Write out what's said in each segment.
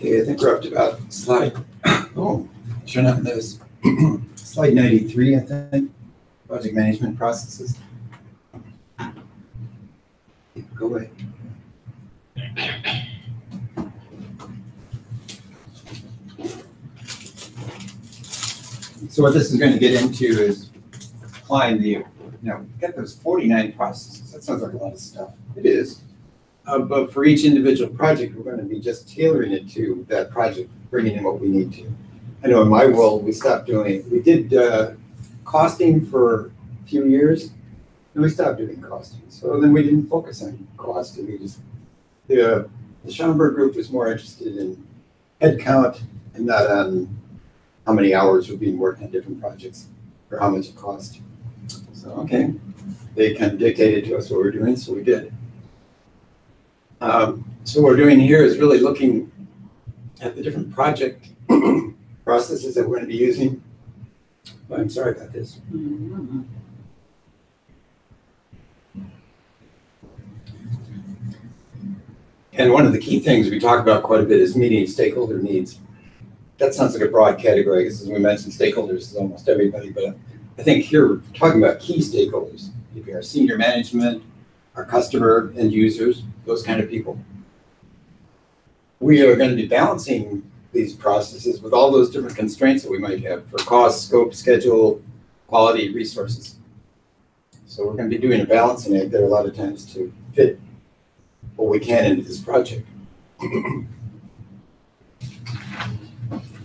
Okay, I think we're up to about slide, oh, turn on this. Slide 93, I think, project management processes. Go away. So what this is going to get into is applying get those 49 processes. That sounds like a lot of stuff. It is. But for each individual project, we're going to be just tailoring it to that project, bringing in what we need to. I know in my world, we did costing for a few years, and we stopped doing costing. So then we didn't focus on costing. The Schomburg group was more interested in headcount and not on how many hours were being worked on different projects or how much it cost. So, okay, they kind of dictated to us what we're doing, so we did. So what we're doing here is really looking at the different project processes that we're going to be using. Oh, I'm sorry about this. And one of the key things we talk about quite a bit is meeting stakeholder needs. That sounds like a broad category. I guess as we mentioned, stakeholders is almost everybody, but I think here we're talking about key stakeholders. Maybe our senior management, our customer, end users, those kind of people. We are going to be balancing these processes with all those different constraints that we might have for cost, scope, schedule, quality, resources. So we're going to be doing a balancing act there a lot of times to fit what we can into this project.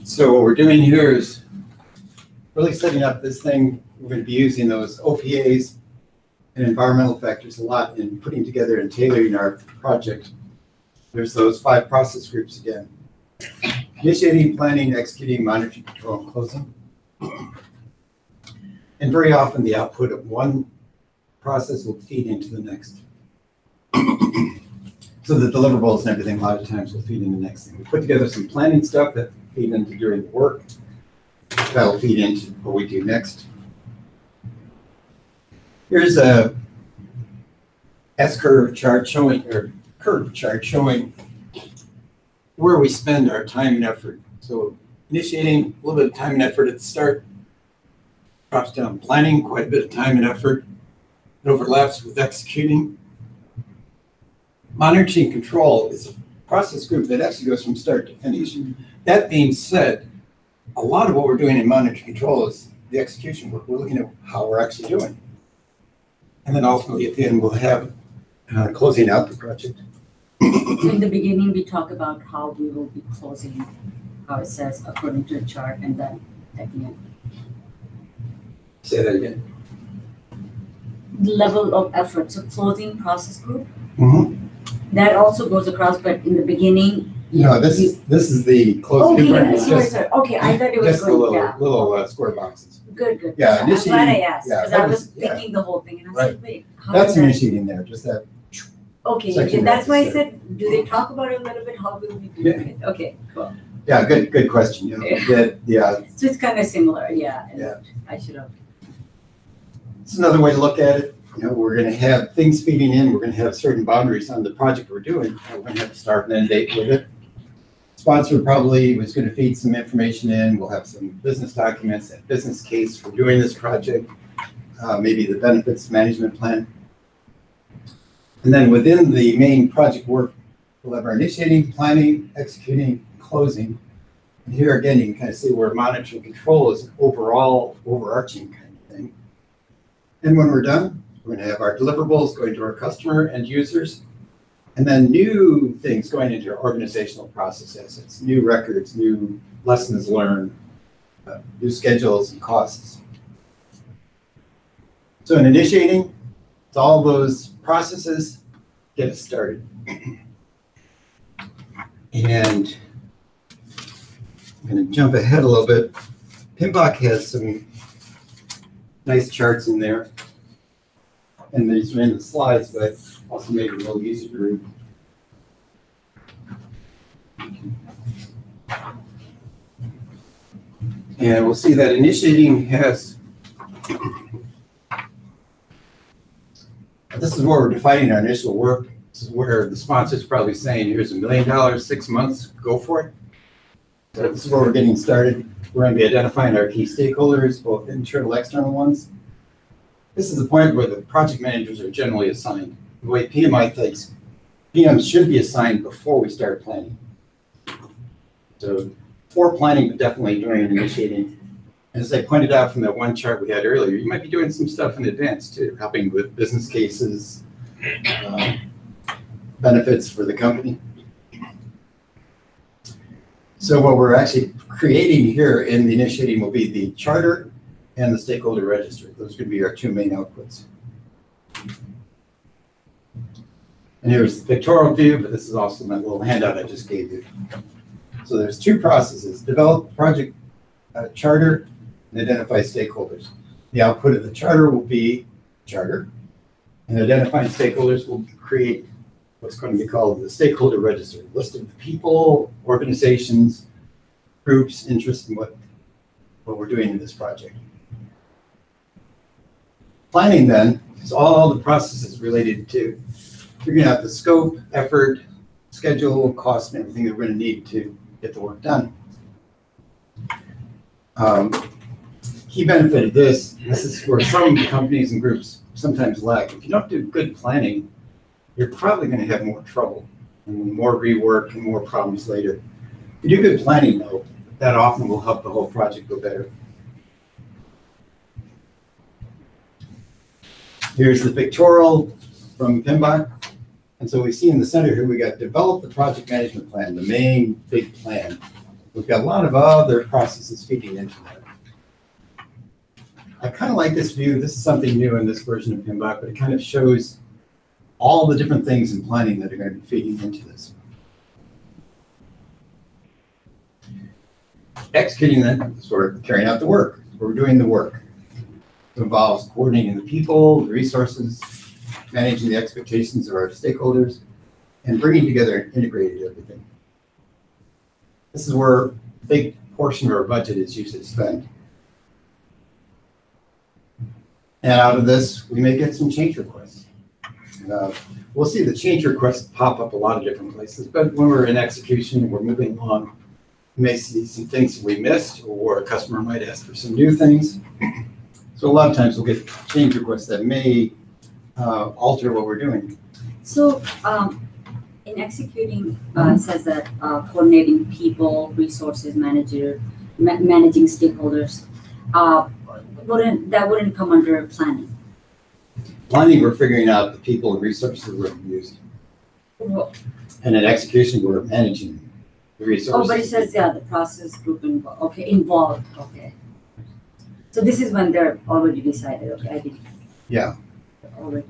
So what we're doing here is really setting up this thing. We're going to be using those OPAs and environmental factors a lot in putting together and tailoring our project. There's those 5 process groups again. Initiating, planning, executing, monitoring, control, and closing. And very often the output of one process will feed into the next. So the deliverables and everything a lot of times will feed into the next thing. We put together some planning stuff that feed into during the work. That'll feed into what we do next. Here's a S-curve chart showing, or curve chart showing where we spend our time and effort. So initiating, a little bit of time and effort at the start, drops down planning, quite a bit of time and effort. It overlaps with executing. Monitoring control is a process group that actually goes from start to finish. That being said, a lot of what we're doing in monitoring control is the execution work. We're looking at how we're actually doing. And then ultimately at the end, we'll have closing out the project. So in the beginning, we talk about how we will be closing, how it says according to the chart, and then at the end. Say that again. The level of effort, so closing process group, That also goes across, but in the beginning. No, this is the closing. Okay, sorry. Okay, I thought it was just the little square boxes. Good. Yeah, I'm glad I asked, because I was yeah. thinking the whole thing, and I was like, wait, how That's does that? initiating there, just that. Okay, section that's why I there. said, do they talk about it a little bit? How will we do it? Okay, cool. Yeah, good question. Yeah. So it's kind of similar, yeah. Yeah. I should have. It's another way to look at it. We're going to have things feeding in. We're going to have certain boundaries on the project we're doing. We're going to have to start and end date with it. Sponsor probably was going to feed some information in. We'll have some business documents and business case for doing this project, maybe the benefits management plan. And then within the main project work, we'll have our initiating, planning, executing, closing. And here again, you can kind of see where monitoring control is an overall overarching kind of thing. And when we're done, we're going to have our deliverables going to our customer and users, and then new things going into our organizational process assets, new records, new lessons learned, new schedules and costs. So in initiating, it's all those processes get us started. And I'm going to jump ahead a little bit. PMP has some nice charts in there. And these are in the slides, but also make it a little easier to read. And we'll see that initiating has, this is where we're defining our initial work. This is where the sponsor's probably saying, here's $1 million, 6 months, go for it. So this is where we're getting started. We're going to be identifying our key stakeholders, both internal, external ones. This is the point where the project managers are generally assigned. The way PMI thinks, PMs should be assigned before we start planning. So for planning, but definitely during initiating. As I pointed out from that one chart we had earlier, you might be doing some stuff in advance too, helping with business cases, benefits for the company. So what we're actually creating here in the initiating will be the charter and the stakeholder register. Those are going to be our two main outputs. And here's the pictorial view, but this is also my little handout I just gave you. So there's two processes: develop project charter and identify stakeholders. The output of the charter will be charter, and identifying stakeholders will create what's going to be called the stakeholder register, a list of the people, organizations, groups, interests in what we're doing in this project. Planning then is all the processes related to figuring out the scope, effort, schedule, cost, and everything that we're going to need to get the work done. Key benefit of this is where some companies and groups sometimes lack. If you don't do good planning, you're probably going to have more trouble and more rework and more problems later. If you do good planning, though, that often will help the whole project go better. Here's the pictorial from PMBOK. And so we see in the center here, we got develop the project management plan, the main big plan. We've got a lot of other processes feeding into that. I kind of like this view. This is something new in this version of PMBOK, but it kind of shows all the different things in planning that are going to be feeding into this. Executing that is where we're carrying out the work, where we're doing the work. It involves coordinating the people, the resources, managing the expectations of our stakeholders, and bringing together and integrating everything. This is where a big portion of our budget is usually spent. And out of this, we may get some change requests. We'll see the change requests pop up a lot of different places, but when we're in execution, we're moving along, we may see some things that we missed, or a customer might ask for some new things. So a lot of times we'll get change requests that may alter what we're doing. So in executing, it says that coordinating people, resources, managing stakeholders, that wouldn't come under planning. Planning, we're figuring out the people and resources we're using. Well, And in execution, we're managing the resources. oh, but it says, yeah, the process group involved. Okay, involved. Okay. So this is when they're already decided. Okay, I did. Yeah. Already.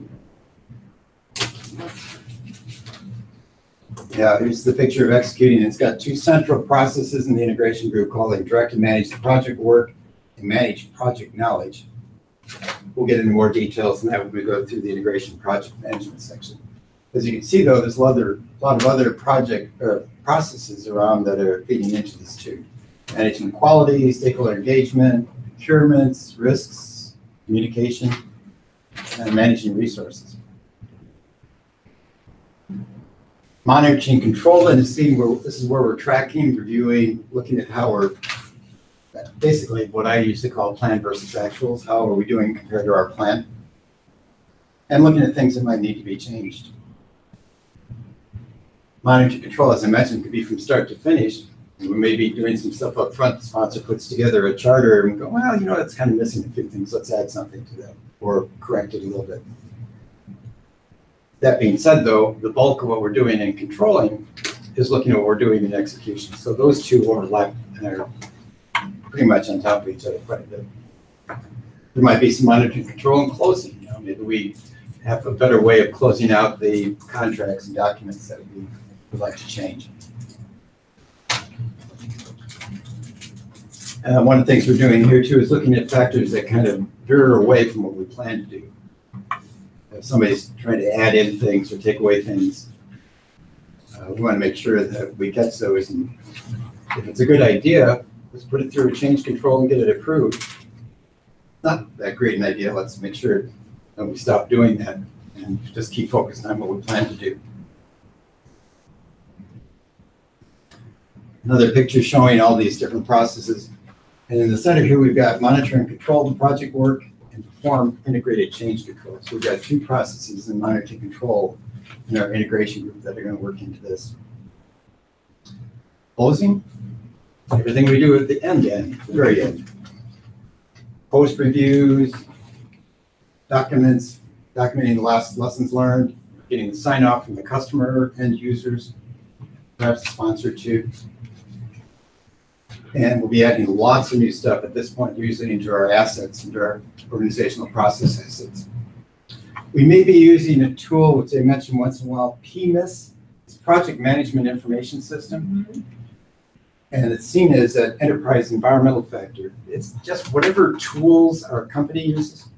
Yeah, here's the picture of executing. It's got two central processes in the integration group called direct and manage the project work and manage project knowledge. We'll get into more details on that when we go through the integration project management section. As you can see, though, there's a lot of other project processes around that are feeding into this too. Managing quality, stakeholder engagement, procurements, risks, communication, and managing resources. Monitoring control, and this is where we're tracking, reviewing, looking at how we're basically what I used to call plan versus actuals. How are we doing compared to our plan? And looking at things that might need to be changed. Monitoring control, as I mentioned, could be from start to finish. We may be doing some stuff up front. The sponsor puts together a charter and we go, well, you know, that's kind of missing a few things. Let's add something to that or correct it a little bit. That being said, though, the bulk of what we're doing in controlling is looking at what we're doing in execution. So those two overlap and are pretty much on top of each other quite a bit. There might be some monitoring control and closing. You know, maybe we have a better way of closing out the contracts and documents that we would like to change. One of the things we're doing here too is looking at factors that kind of veer away from what we plan to do. If somebody's trying to add in things or take away things, we want to make sure that we catch those. And if it's a good idea, let's put it through a change control and get it approved. Not that great an idea. Let's make sure that we stop doing that and just keep focused on what we plan to do. Another picture showing all these different processes. And in the center here, we've got monitor and control the project work and perform integrated change control. So we've got two processes in monitor and control in our integration group that are going to work into this. Closing, everything we do at the end, the very end. Post reviews, documents, documenting the last lessons learned, getting the sign off from the customer, end users, perhaps the sponsor too. And we'll be adding lots of new stuff at this point, usually into our assets, into our organizational process assets. We may be using a tool, which I mentioned once in a while, PMIS, it's Project Management Information System. And it's seen as an enterprise environmental factor. It's just whatever tools our company uses.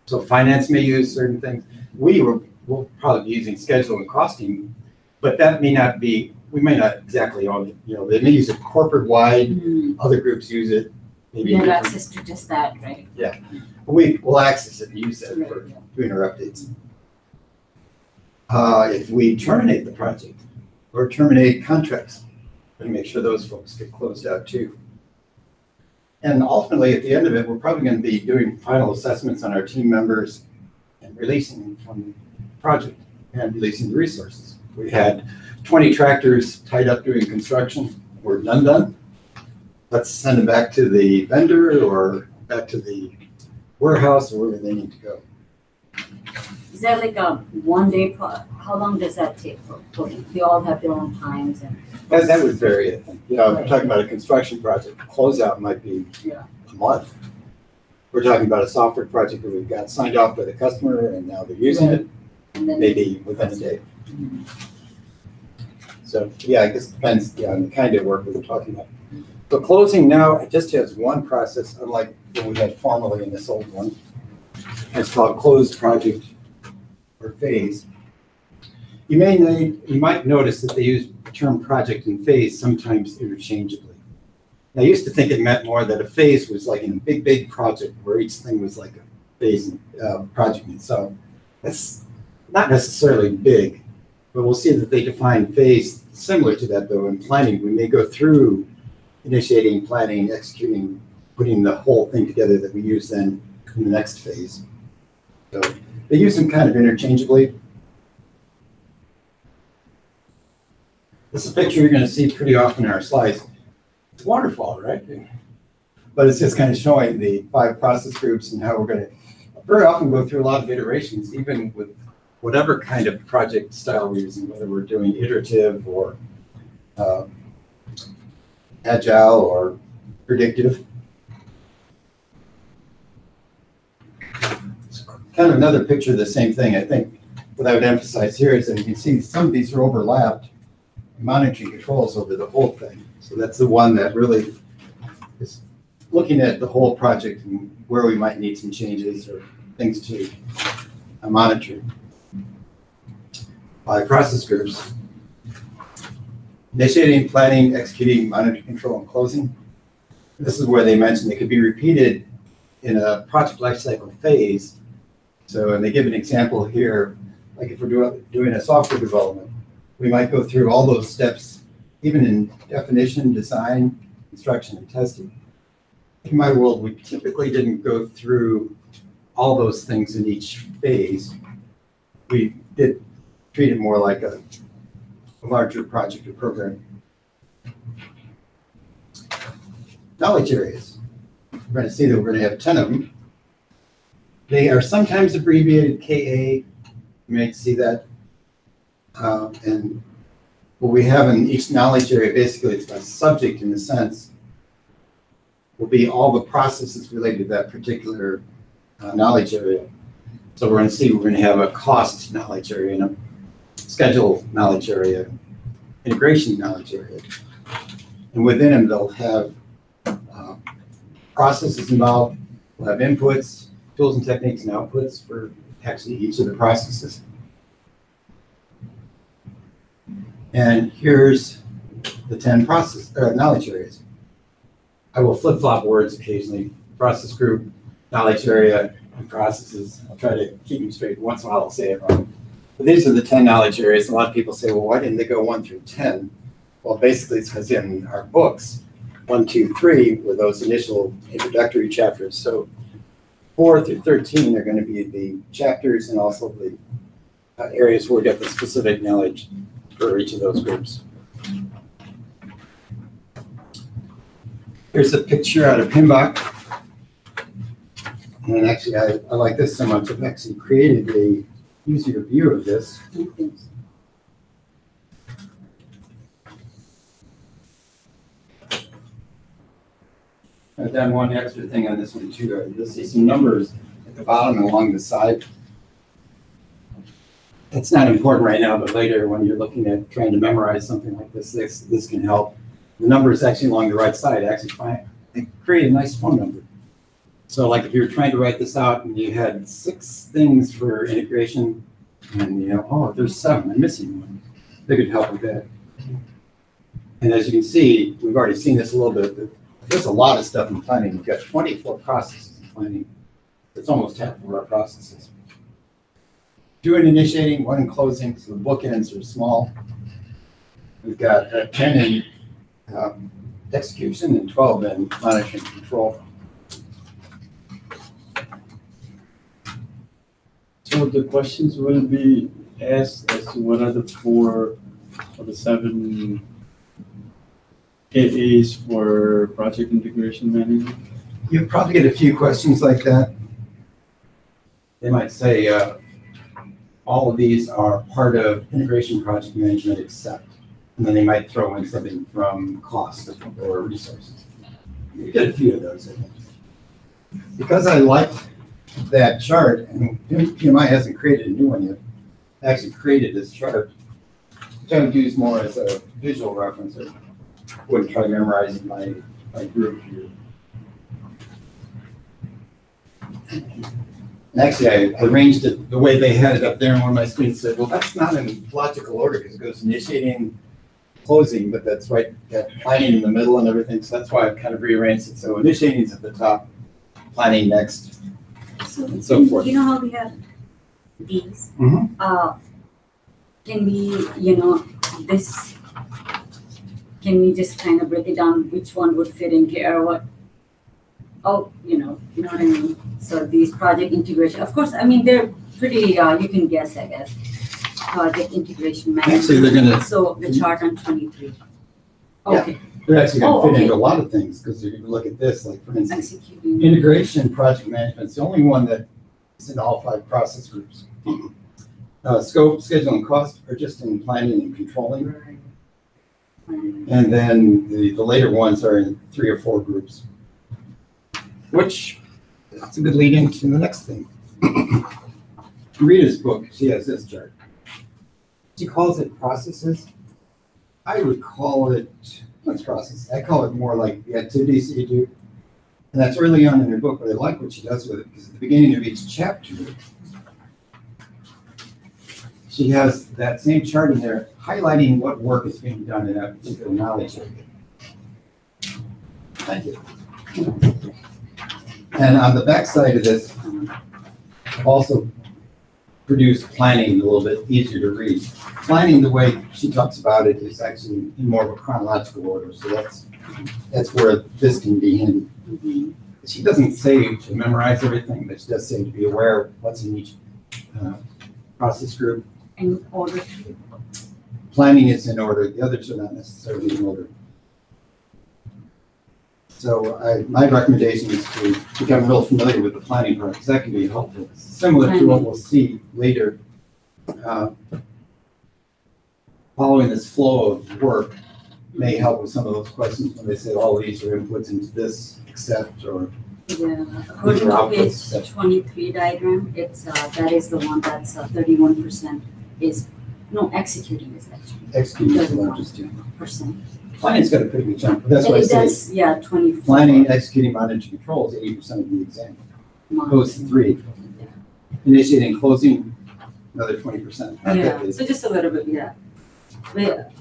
So finance may use certain things. We'll probably be using schedule and costing, but that may not be, we may not exactly own it. You know, they may use it corporate-wide, other groups use it. Maybe You have access to just that, right? Yeah, we'll access it and use it for doing our updates. If we terminate the project or terminate contracts, we make sure those folks get closed out too. And ultimately, at the end of it, we're probably going to be doing final assessments on our team members and releasing them from the project and releasing the resources. We had 20 tractors tied up doing construction. We're done. Let's send them back to the vendor or back to the warehouse or wherever they need to go. Is that like a 1 day, how long does that take for coding? They all have their own times and. That would vary, I think. You know, we're talking about a construction project, closeout might be a month. We're talking about a software project that we've got signed off by the customer and now they're using it, And then maybe within a day. So, yeah, I guess it depends on the kind of work we were talking about. But closing now, it just has one process, unlike what we had formerly in this old one. It's called closed project or phase. You might notice that they use the term project and phase sometimes interchangeably. I used to think it meant more that a phase was like in a big project where each thing was like a phase project in itself. That's not necessarily big, but we'll see that they define phase similar to that though in planning. We may go through initiating, planning, executing, putting the whole thing together that we use then in the next phase. So they use them kind of interchangeably. This is a picture you're going to see pretty often in our slides. It's waterfall, right? But it's just kind of showing the 5 process groups and how we're going to very often go through a lot of iterations, even with whatever kind of project style we're using, whether we're doing iterative or agile or predictive. It's kind of another picture of the same thing. I think what I would emphasize here is that you can see some of these are overlapped. Monitoring controls over the whole thing. So that's the one that really is looking at the whole project and where we might need some changes or things to monitor. By process groups. Initiating, planning, executing, monitoring, control, and closing. This is where they mentioned they could be repeated in a project lifecycle phase. So, and they give an example here, like if we're doing a software development, we might go through all those steps, even in definition, design, construction, and testing. In my world, we typically didn't go through all those things in each phase. We did treat it more like a larger project or program. Knowledge areas. We're going to see that we're going to have 10 of them. They are sometimes abbreviated KA. You may see that. And what we have in each knowledge area, basically it's a subject in a sense, will be all the processes related to that particular knowledge area. So we're going to see, we're going to have a cost knowledge area and a schedule knowledge area, integration knowledge area. And within them, they'll have processes involved, we'll have inputs, tools and techniques and outputs for actually each of the processes. And here's the 10 knowledge areas. I will flip-flop words occasionally. Process group, knowledge area, and processes. I'll try to keep them straight. Once in a while I'll say it wrong. But these are the 10 knowledge areas. A lot of people say, well, why didn't they go 1 through 10? Well, basically, it's because in our books, 1, 2, 3 were those initial introductory chapters. So 4 through 13 are going to be the chapters and also the areas where we get the specific knowledge for each of those groups. Here's a picture out of PMP. And actually, I like this so much, I've actually created a easier view of this. I've done one extra thing on this one too. You'll see some numbers at the bottom and along the side. It's not important right now, but later when you're looking at trying to memorize something like this, this can help. The numbers actually along the right side actually create a nice phone number. So like if you were trying to write this out and you had 6 things for integration and you know, oh, there's 7, I'm missing one. They could help with that. And as you can see, we've already seen this a little bit, but there's a lot of stuff in planning. We've got 24 processes in planning. It's almost half of our processes. 2 in initiating, 1 in closing, so the bookends are small. We've got 10 in execution and 12 in monitoring and control. So the questions will be asked as to what are the 4 or the 7 AAs for project integration management? You'll probably get a few questions like that. They might say, all of these are part of integration project management except, and then they might throw in something from cost or resources. You get a few of those, I think. Because I liked that chart, and PMI hasn't created a new one yet, I actually created this chart, which I would use more as a visual reference. I wouldn't try memorizing my group here. And actually, I arranged it the way they had it up there, and one of my students said, well, that's not in logical order because it goes initiating, closing, but that's right, got planning in the middle and everything, so that's why I've kind of rearranged it. So initiating is at the top, planning next, and so forth. You know how we have these? Mm-hmm. Can we, you know, this, can we just kind of break it down which one would fit in here or what? Oh, you know what I mean? So these project integration, of course, I mean, they're pretty, you can guess, I guess. Project integration management. Actually, they're gonna. So the chart on 23. Okay. Yeah, they're actually gonna fit okay. into a lot of things, because if you look at this, like for instance, Executing. integration project management is the only one that is in all 5 process groups. Scope, schedule, and cost are just in planning and controlling. Right. And then the later ones are in 3 or 4 groups. Which, that's a good lead into the next thing. Rita's book, she has this chart. She calls it processes. I would call it, what's process? I call it more like the activities that you do. And that's early on in her book, but I like what she does with it, because at the beginning of each chapter, she has that same chart in there highlighting what work is being done in a particular knowledge area. Thank you. And on the back side of this, I've also produced planning a little bit easier to read. Planning, the way she talks about it, is actually in more of a chronological order. So that's where this can be in. Mm-hmm. She doesn't say to memorize everything, but she does say to be aware of what's in each process group. In order to. Planning is in order. The others are not necessarily in order. So my recommendation is to become real familiar with the planning part, because that can be helpful. Similar to what we'll see later. Following this flow of work may help with some of those questions when they say all these are inputs into this, except, or Yeah, according to page 23 diagram, it's that is the one that's 31% is, no, executing is actually. executing is the largest two. Percent. Planning's got a pretty good chunk, but that's why I say That's, yeah, 24. planning, executing, monitoring, control is 80% of the exam. Those 3. Yeah. Initiating, closing, another 20%. Yeah, so just a little bit, yeah. But,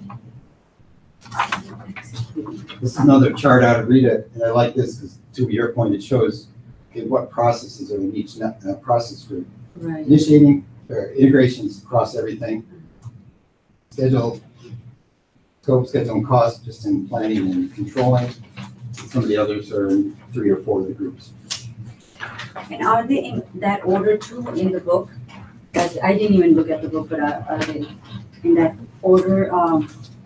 This is another chart out of Rita, and I like this because, to your point, it shows what processes are in each process group. right. Initiating, or integrations across everything. Schedule, scope, schedule, and cost, just in planning and controlling. Some of the others are in 3 or 4 of the groups. And are they in that order too in the book? Because I didn't even look at the book, but are they in that order?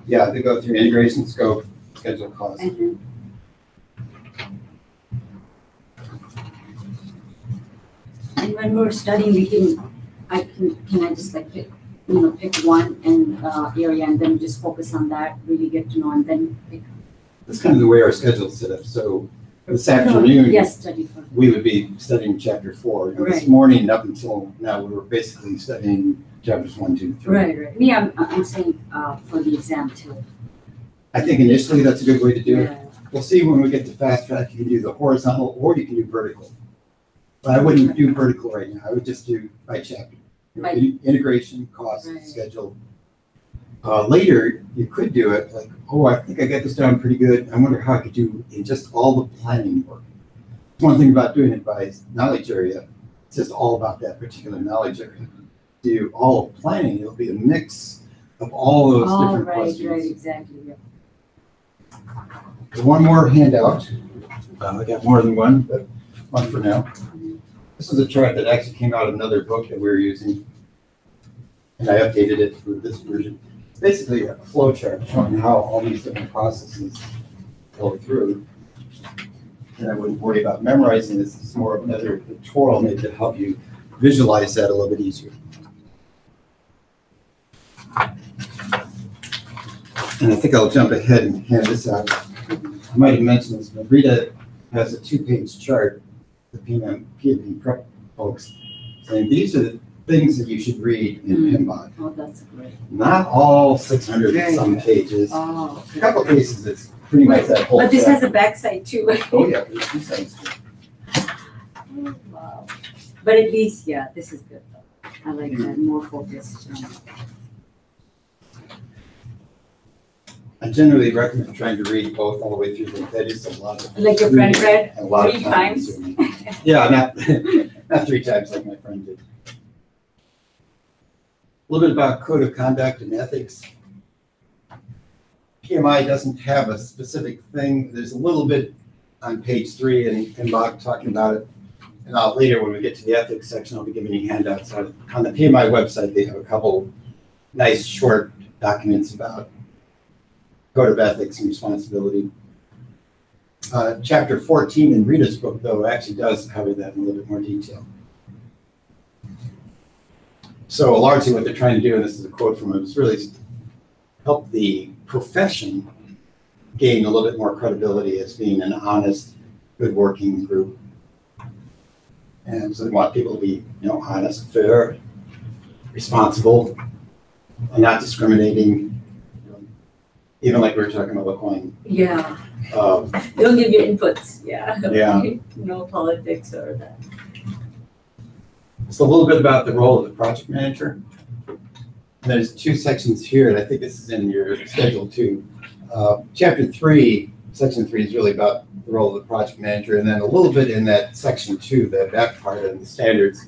Yeah, they go through integration, scope, schedule, cost. And when we're studying, can I just like pick one and area and then just focus on that, really get to know, and then pick. That's kind of the way our schedule's set up. So this afternoon, Yes, study for. we would be studying chapter 4. And this Right. morning up until now, we were basically studying chapters 1, 2, 3. Right. Me, I'm saying for the exam too. I think initially that's a good way to do it. Yeah. We'll see when we get to fast track, you can do the horizontal or you can do vertical. But I wouldn't do vertical right now. I would just do by chapter. By- Integration, cost, Right. schedule. Later, you could do it like, oh, I think I got this down pretty good. I wonder how I could do in just all the planning work. One thing about doing it by knowledge area, it's just all about that particular knowledge area. Do all of planning, it'll be a mix of all those different questions. Right, exactly. Yeah. There's one more handout. I got more than one, but one for now. This is a chart that actually came out of another book that we were using. And I updated it for this version. It's basically a flow chart showing how all these different processes go through. And I wouldn't worry about memorizing this. It's more of another pictorial maybe to help you visualize that a little bit easier. And I think I'll jump ahead and hand this out. I might have mentioned this, but Rita has a 2-page chart, the PMP prep folks, saying these are the things that you should read in PMBOK. Oh, that's great. Not all 600 and some pages. Oh. A couple of cases, it's pretty much that whole But this chapter. has a backside too. Oh, yeah, there's 2 sides to it. Oh, wow. But at least, yeah, this is good though. I like that, more focused. I generally recommend trying to read both all the way through. That is a lot of Like your friend reading read and a lot of 3 time times? consuming. Yeah, not 3 times like my friend did. A little bit about code of conduct and ethics. PMI doesn't have a specific thing. There's a little bit on page 3 and PMBOK talking about it. And later when we get to the ethics section, I'll be giving you handouts on it. On the PMI website, they have a couple nice short documents about code of ethics and responsibility. Chapter 14 in Rita's book, though, actually does cover that in a little bit more detail. So largely what they're trying to do, and this is a quote from him, is really help the profession gain a little bit more credibility as being an honest, good working group. And so they want people to be, honest, fair, responsible, and not discriminating. Even like we were talking about Laquan. Yeah. They'll give you inputs. Yeah. Yeah. No politics or that. It's a little bit about the role of the project manager. And there's 2 sections here, and I think this is in your schedule too. Chapter 3, section 3 is really about the role of the project manager, and then a little bit in that section 2, that part of the standards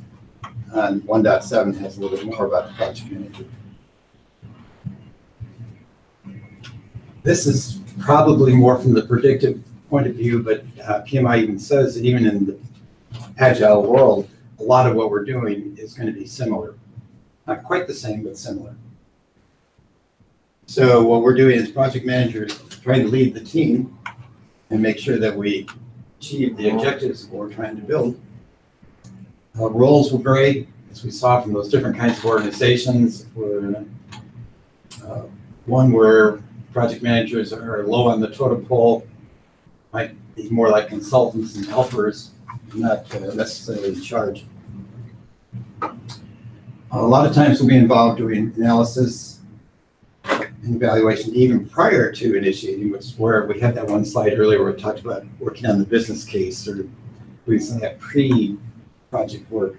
on 1.7 has a little bit more about the project manager. This is probably more from the predictive point of view, but PMI even says that even in the agile world, a lot of what we're doing is going to be similar. Not quite the same, but similar. So what we're doing as project managers, trying to lead the team and make sure that we achieve the objectives we're trying to build. Roles will vary, as we saw from those different kinds of organizations. One where project managers are low on the totem pole, might be more like consultants and helpers, not necessarily in charge. A lot of times we'll be involved doing analysis and evaluation even prior to initiating, which is where we had that one slide earlier where we talked about working on the business case or doing some of that pre-project work.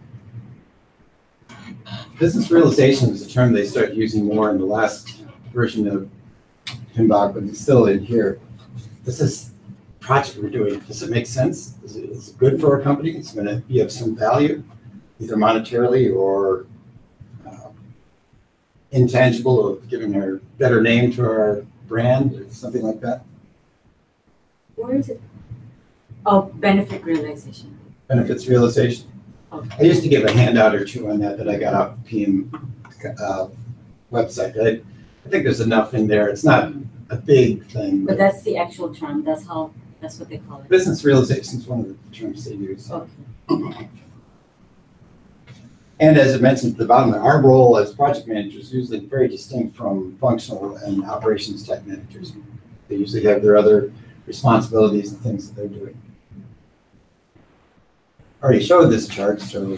Business realization is a term they started using more in the last version of PMBOK, but it's still in here. This is project we're doing. Does it make sense? Is it good for our company? It's going to be of some value, either monetarily or intangible, of giving our better name to our brand or something like that. Where is it? Oh, benefit realization. Benefits realization. Okay. I used to give a handout or two on that I got off the PM website. I think there's enough in there. It's not a big thing. But that's the actual term. That's what they call it. Business realization is one of the terms they use. Okay. And as I mentioned at the bottom, our role as project managers is usually very distinct from functional and operations tech managers. They usually have their other responsibilities and things that they're doing. I already showed this chart, so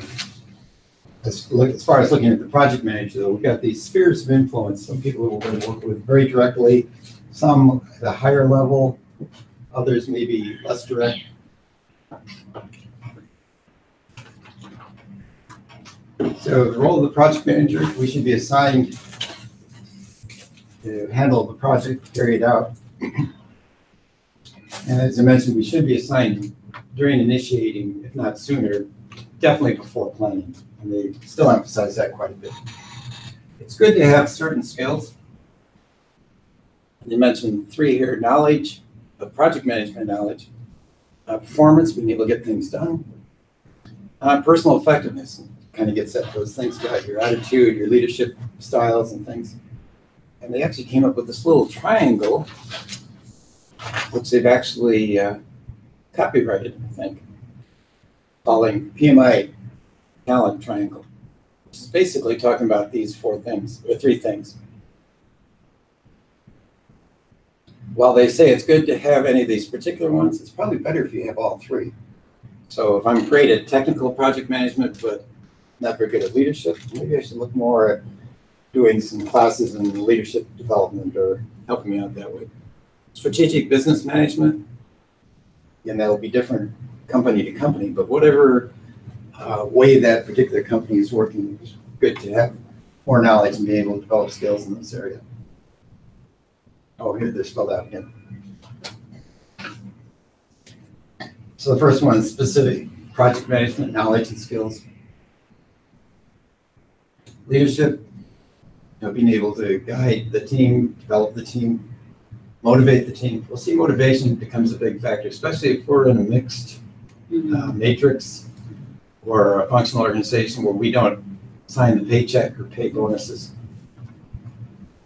as far as looking at the project manager, though, we've got these spheres of influence. Some people we're going to work with very directly, some at a higher level, others maybe less direct. So the role of the project manager, we should be assigned to handle the project, carry it out. And as I mentioned, we should be assigned during initiating, if not sooner, definitely before planning. And they still emphasize that quite a bit. It's good to have certain skills. They mentioned 3 here: knowledge, project management knowledge, performance, being able to get things done, personal effectiveness, kind of gets at those things, your attitude, your leadership styles and things. And they actually came up with this little triangle, which they've actually copyrighted, I think, calling PMI talent triangle, which is basically talking about these 4 things, or 3 things. While they say it's good to have any of these particular ones, it's probably better if you have all 3. So if I'm great at technical project management, but not very good at leadership, maybe I should look more at doing some classes in leadership development or helping me out that way. Strategic business management, and that'll be different company to company, but whatever way that particular company is working, it's good to have more knowledge and be able to develop skills in this area. Oh, here they're spelled out again. So the first one is specific project management knowledge and skills. Leadership, being able to guide the team, develop the team, motivate the team. We'll see motivation becomes a big factor, especially if we're in a mixed matrix or a functional organization where we don't sign the paycheck or pay bonuses.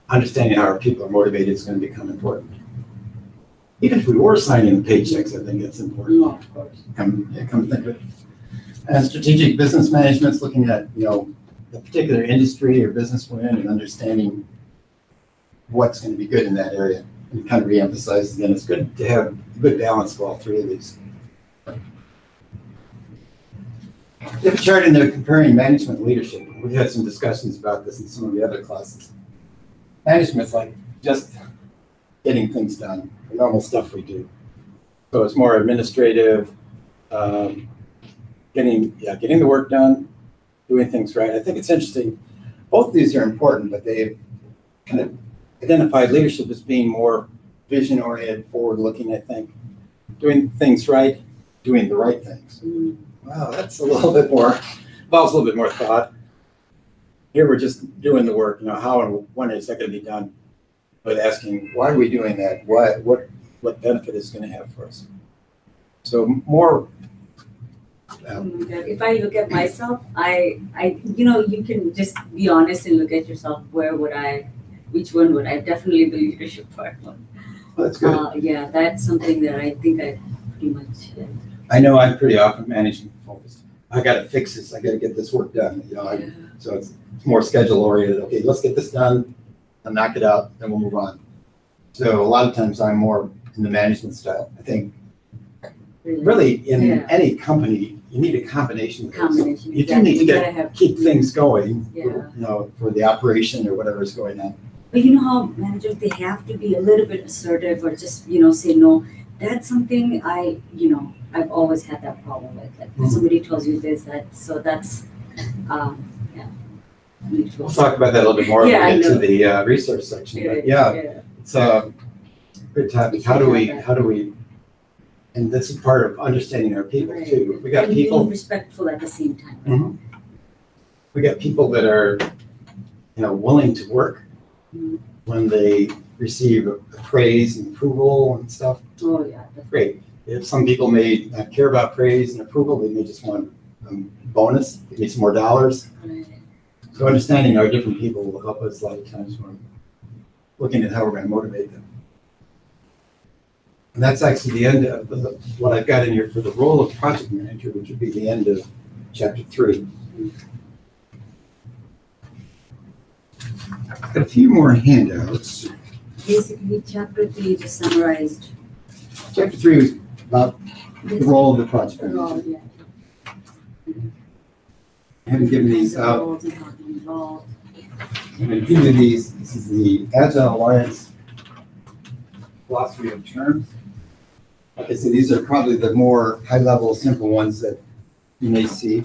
Understanding how our people are motivated is going to become important. Even if we were signing the paychecks, I think that's important. No, of course. Come to think of it. And strategic business management is looking at, the particular industry or business we're in and understanding what's going to be good in that area. And kind of reemphasize again, it's good to have a good balance of all 3 of these. They have a chart in there comparing management and leadership. We've had some discussions about this in some of the other classes. Management's like just getting things done, the normal stuff we do. So it's more administrative, getting the work done, doing things right. I think it's interesting. Both of these are important, but they've kind of identified leadership as being more vision-oriented, forward-looking, I think. Doing things right, doing the right things. Wow, that's a little bit more, involves a little bit more thought. Here we're just doing the work, how and when is that going to be done? But asking, why are we doing that? What benefit is going to have for us? So more. Oh my God. If I look at myself, you can just be honest and look at yourself. Which one would I? Definitely the leadership part one. Well, that's good. Yeah, that's something that I think I pretty much. I know I'm pretty often management focused. I got to fix this. I got to get this work done. So it's more schedule oriented. Okay, let's get this done and knock it out, then we'll move on. So a lot of times I'm more in the management style. I think really in any company, you need a combination of those. You do need to keep things going, for the operation or whatever is going on. But you know how managers, they have to be a little bit assertive or just, say no. That's something I've always had that problem with. Like somebody tells you this, so that's, We'll talk about that a little bit more when we get to the resource section. But it's a good topic. How do we, and this is part of understanding our people too. We got and people being respectful at the same time. We got people that are, willing to work, Mhm. when they receive praise and approval and stuff. Oh, yeah. That's Great. If some people may not care about praise and approval, they may just want a bonus, give me some more dollars. right. So understanding how different people will help us a lot of times when looking at how we're going to motivate them. And that's actually the end of what I've got in here for the role of project manager, which would be the end of chapter 3. I've got a few more handouts. Basically, chapter 3 just summarized. Chapter 3 was about the role of the project manager. Oh, yeah. I haven't given these The out. roles and how to involve. I'm going to give you these. This is the Agile Alliance glossary of terms. Like I said, these are probably the more high-level, simple ones that you may see.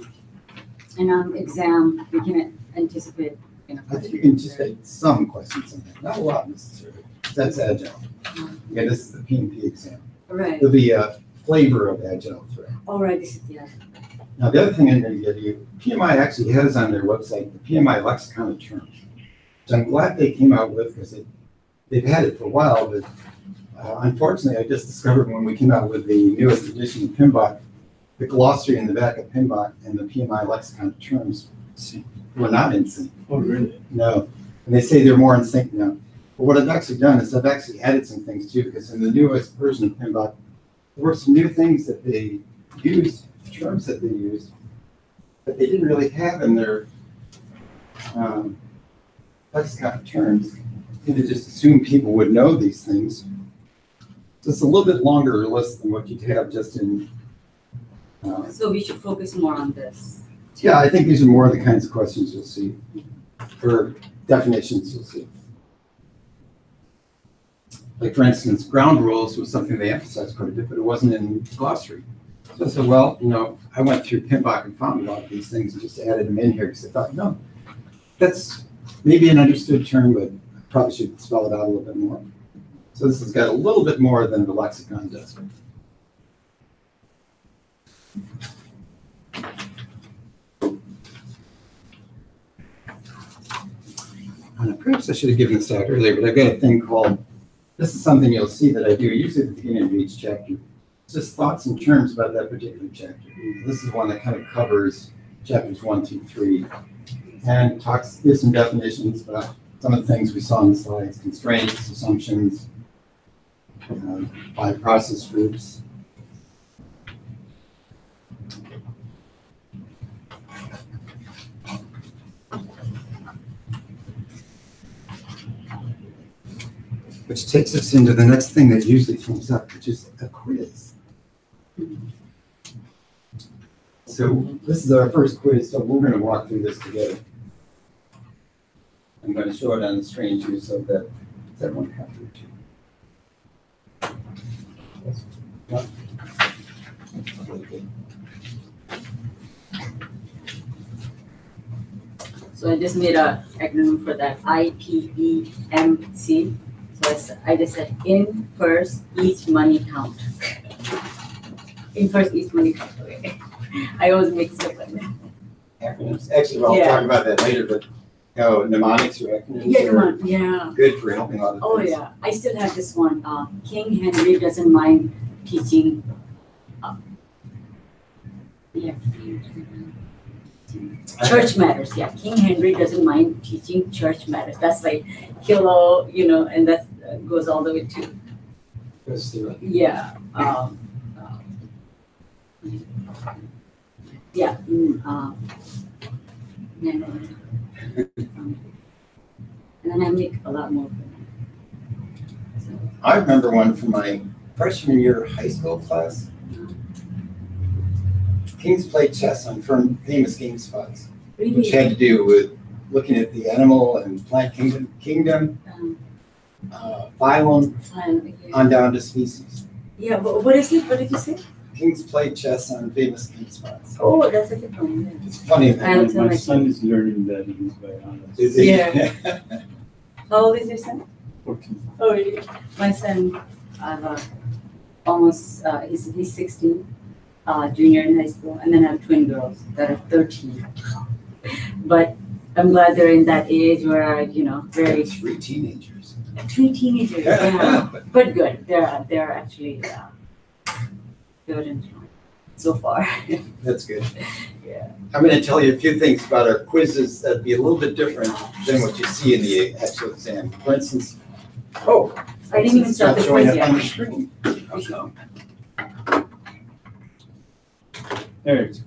And on exam, we can anticipate. I think you can anticipate some questions on that, not a lot necessarily. That's Agile. Yeah, this is the PMP exam. Right. There'll be a flavor of Agile throughout. All right, this is the other. Now, the other thing I'm going to give you, PMI actually has on their website the PMI lexicon of terms, which I'm glad they came out with because they've had it for a while, but unfortunately, I just discovered when we came out with the newest edition of PMBOK, the glossary in the back of PMBOK and the PMI lexicon of terms were not in sync. Oh, really? No, and they say they're more in sync now. But what I've actually done is I've actually added some things too, because in the newest version of PMBOK, there were some new things that they used, terms that they used, that they didn't really have in their lexicon of terms. And they just assumed people would know these things. So it's a little bit longer list than what you'd have just in. So we should focus more on this. Yeah, I think these are more of the kinds of questions you'll see, or definitions you'll see. Like for instance, ground rules was something they emphasized quite a bit, but it wasn't in glossary. So I said, well, I went through PMBOK and found a lot of these things and just added them in here because I thought, no, that's maybe an understood term, but I probably should spell it out a little bit more. So this has got a little bit more than the lexicon does. Perhaps I should have given this out earlier, but I've got a thing called, this is something you'll see that I do usually at the beginning of each chapter. It's just thoughts and terms about that particular chapter. This is one that kind of covers chapters 1 through 3 and gives some definitions about some of the things we saw in the slides, constraints, assumptions, 5 process groups. Which takes us into the next thing that usually comes up, which is a quiz. So this is our first quiz, so we're going to walk through this together. I'm going to show it on the screen too, so that everyone can do it too. So I just made a acronym for that, IPEMC. So I just said in first each money count. In first each money count. Okay. I always mix up like that. Acronyms. Actually, we'll talk about that later, but mnemonics or acronyms Yeah, come are on. Yeah. good for helping a lot of Oh things. yeah. I still have this one. King Henry doesn't mind teaching. Church matters, yeah. King Henry doesn't mind teaching church matters. That's like kilo, and that goes all the way to, Goes through it. yeah. Yeah. And then I make a lot more. So, I remember one from my freshman year high school class. Kings played chess on famous game spots, which had to do with looking at the animal and plant kingdom, phylum, on down to species. yeah, but what is it? What did you say? Kings played chess on famous game spots. Oh, that's a good one. It's funny. I'll tell My my son is learning that in his biology. Is it? Yeah. How old is your son? 14. Oh, really? My son, he's 16, junior in high school, and then I have twin girls that are 13. But I'm glad they're in that age where, you know, very, 3 teenagers. 3 teenagers, yeah, but good, they're actually, good and so far. That's good. Yeah. I'm gonna tell you a few things about our quizzes that'd be a little bit different than what you see in the actual exam. For instance, I didn't even it's start not the showing quiz up on the yet. screen. Okay. There it is.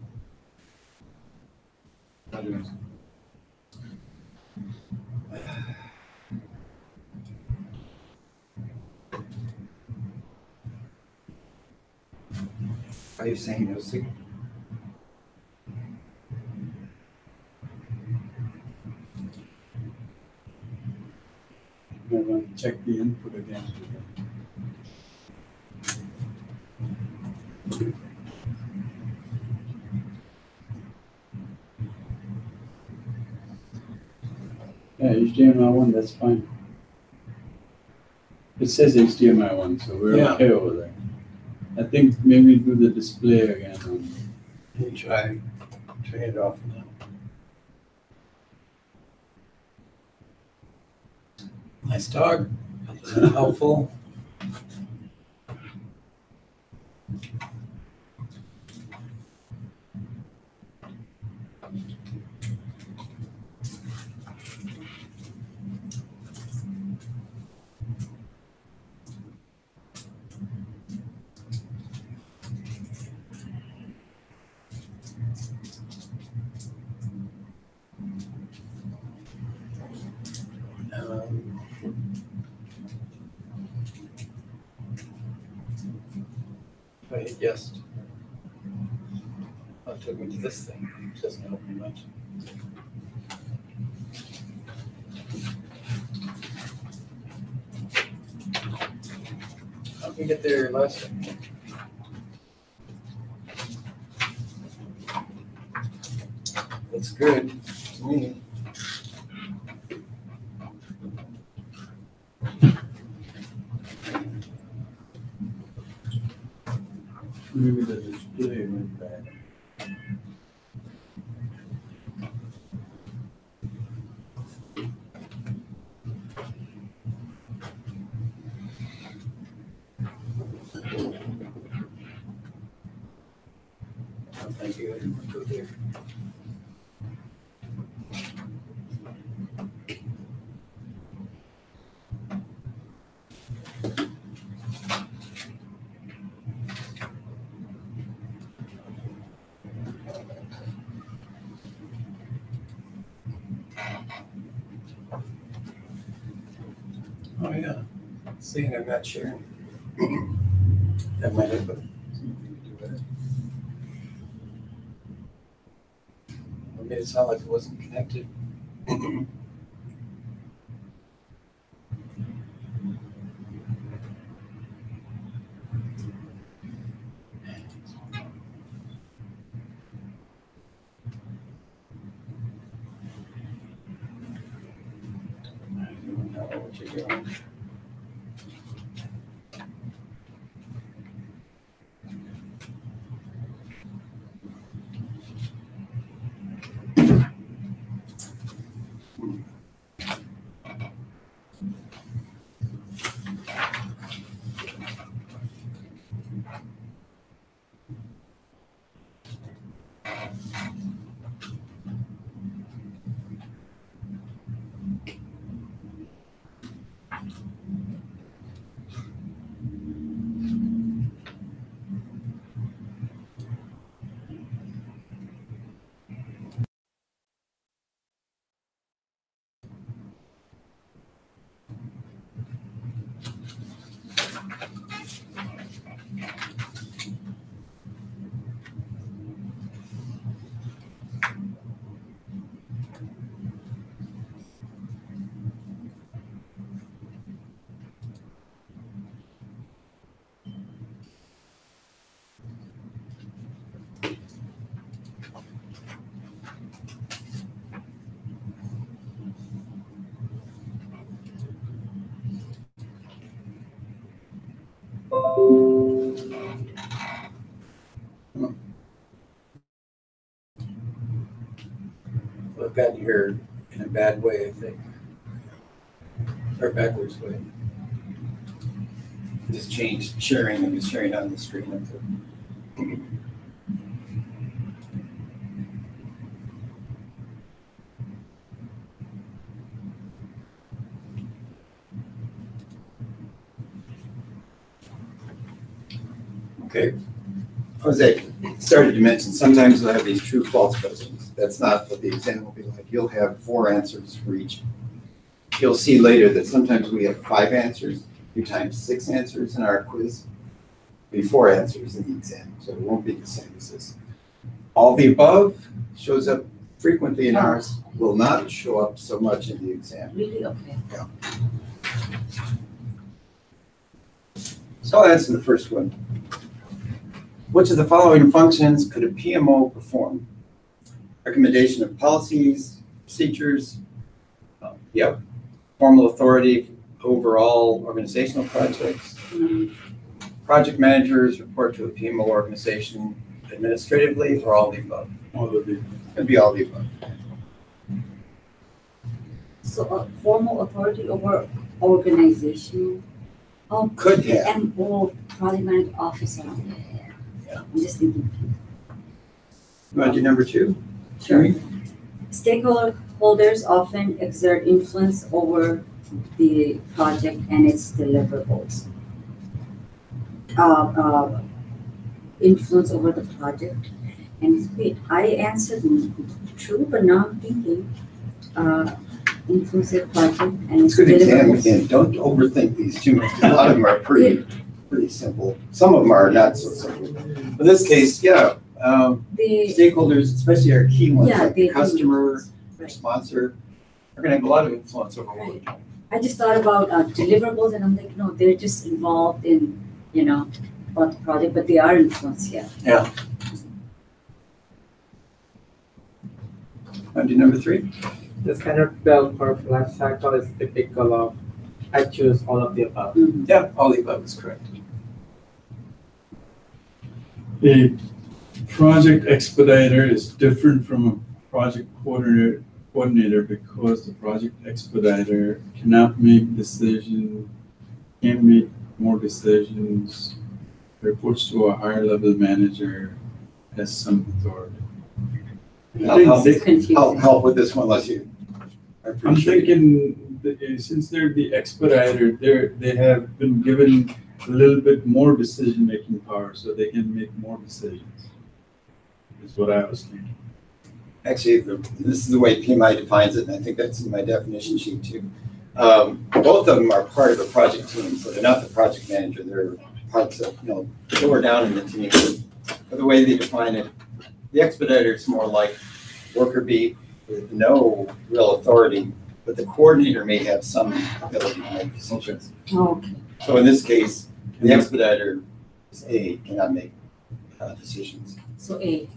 Are you saying no signal? I'm gonna check the input again. Yeah, HDMI 1, that's fine. It says HDMI 1, so we're Yeah. okay over there. I think maybe do the display again. Let me try it off now. Nice dog. Helpful. If I hit yes. Oh, it took me to this thing. It doesn't help me much. How can we get there last time? Looks good to me. Maybe the display went bad. Oh, thank you. I didn't go there. Oh, yeah. Seeing I'm not sharing. That might have been. It made it sound like it wasn't connected. I don't know what you're doing. I've got your a bad way, I think. Or backwards way. Just change sharing and just sharing on the screen up there. Okay. Jose started to mention sometimes we'll have these true false questions. That's not what the exam will be like. You'll have 4 answers for each. You'll see later that sometimes we have 5 answers, 2 times 6 answers in our quiz. Be 4 answers in the exam, so it won't be the same as this. All the above shows up frequently in ours, will not show up so much in the exam. Really? Okay. Yeah. So I'll answer the first one. Which of the following functions could a PMO perform? Recommendation of policies, procedures, yep. Formal authority over all organizational projects. Project managers report to a PMO organization administratively, or all the above? All of the, It'd be all the above. So a formal authority over organization. Oh, Could have. and or project manager officer. Yeah. I'm just thinking. You want to do number 2? Sure. Stakeholders often exert influence over the project and its deliverables. Influence over the project. And wait, I answered true, but now I'm thinking influence the project and its It's good exam deliverables. again. Don't overthink these too much. A lot of them are pretty simple. Some of them are not so simple. In this case, yeah, The, stakeholders, especially our key ones, yeah, like the the customer, right. or sponsor, are going to have a lot of influence over what we're doing. I just thought about deliverables and I'm like, no, they're just involved in, about the project, but they are influenced, yeah. Yeah. Want to do number 3? The standard bell curve life cycle is typical of I choose all of the above. Yeah, all the above is correct. a project expediter is different from a project coordinator because the project expediter cannot make decisions, can make more decisions, reports to a higher level manager, has some authority. I'll help with this one unless you. I'm thinking, since they're the expediter, they have been given a little bit more decision-making power, so they can make more decisions, is what I was thinking. Actually, this is the way PMI defines it, and I think that's in my definition sheet too. Both of them are part of a project team, so they're not the project manager, they're parts of, lower down in the team. But the way they define it, the expediter is more like worker bee with no real authority, but the coordinator may have some ability to make decisions. Okay. So in this case, the expediter is A, cannot make decisions. So A.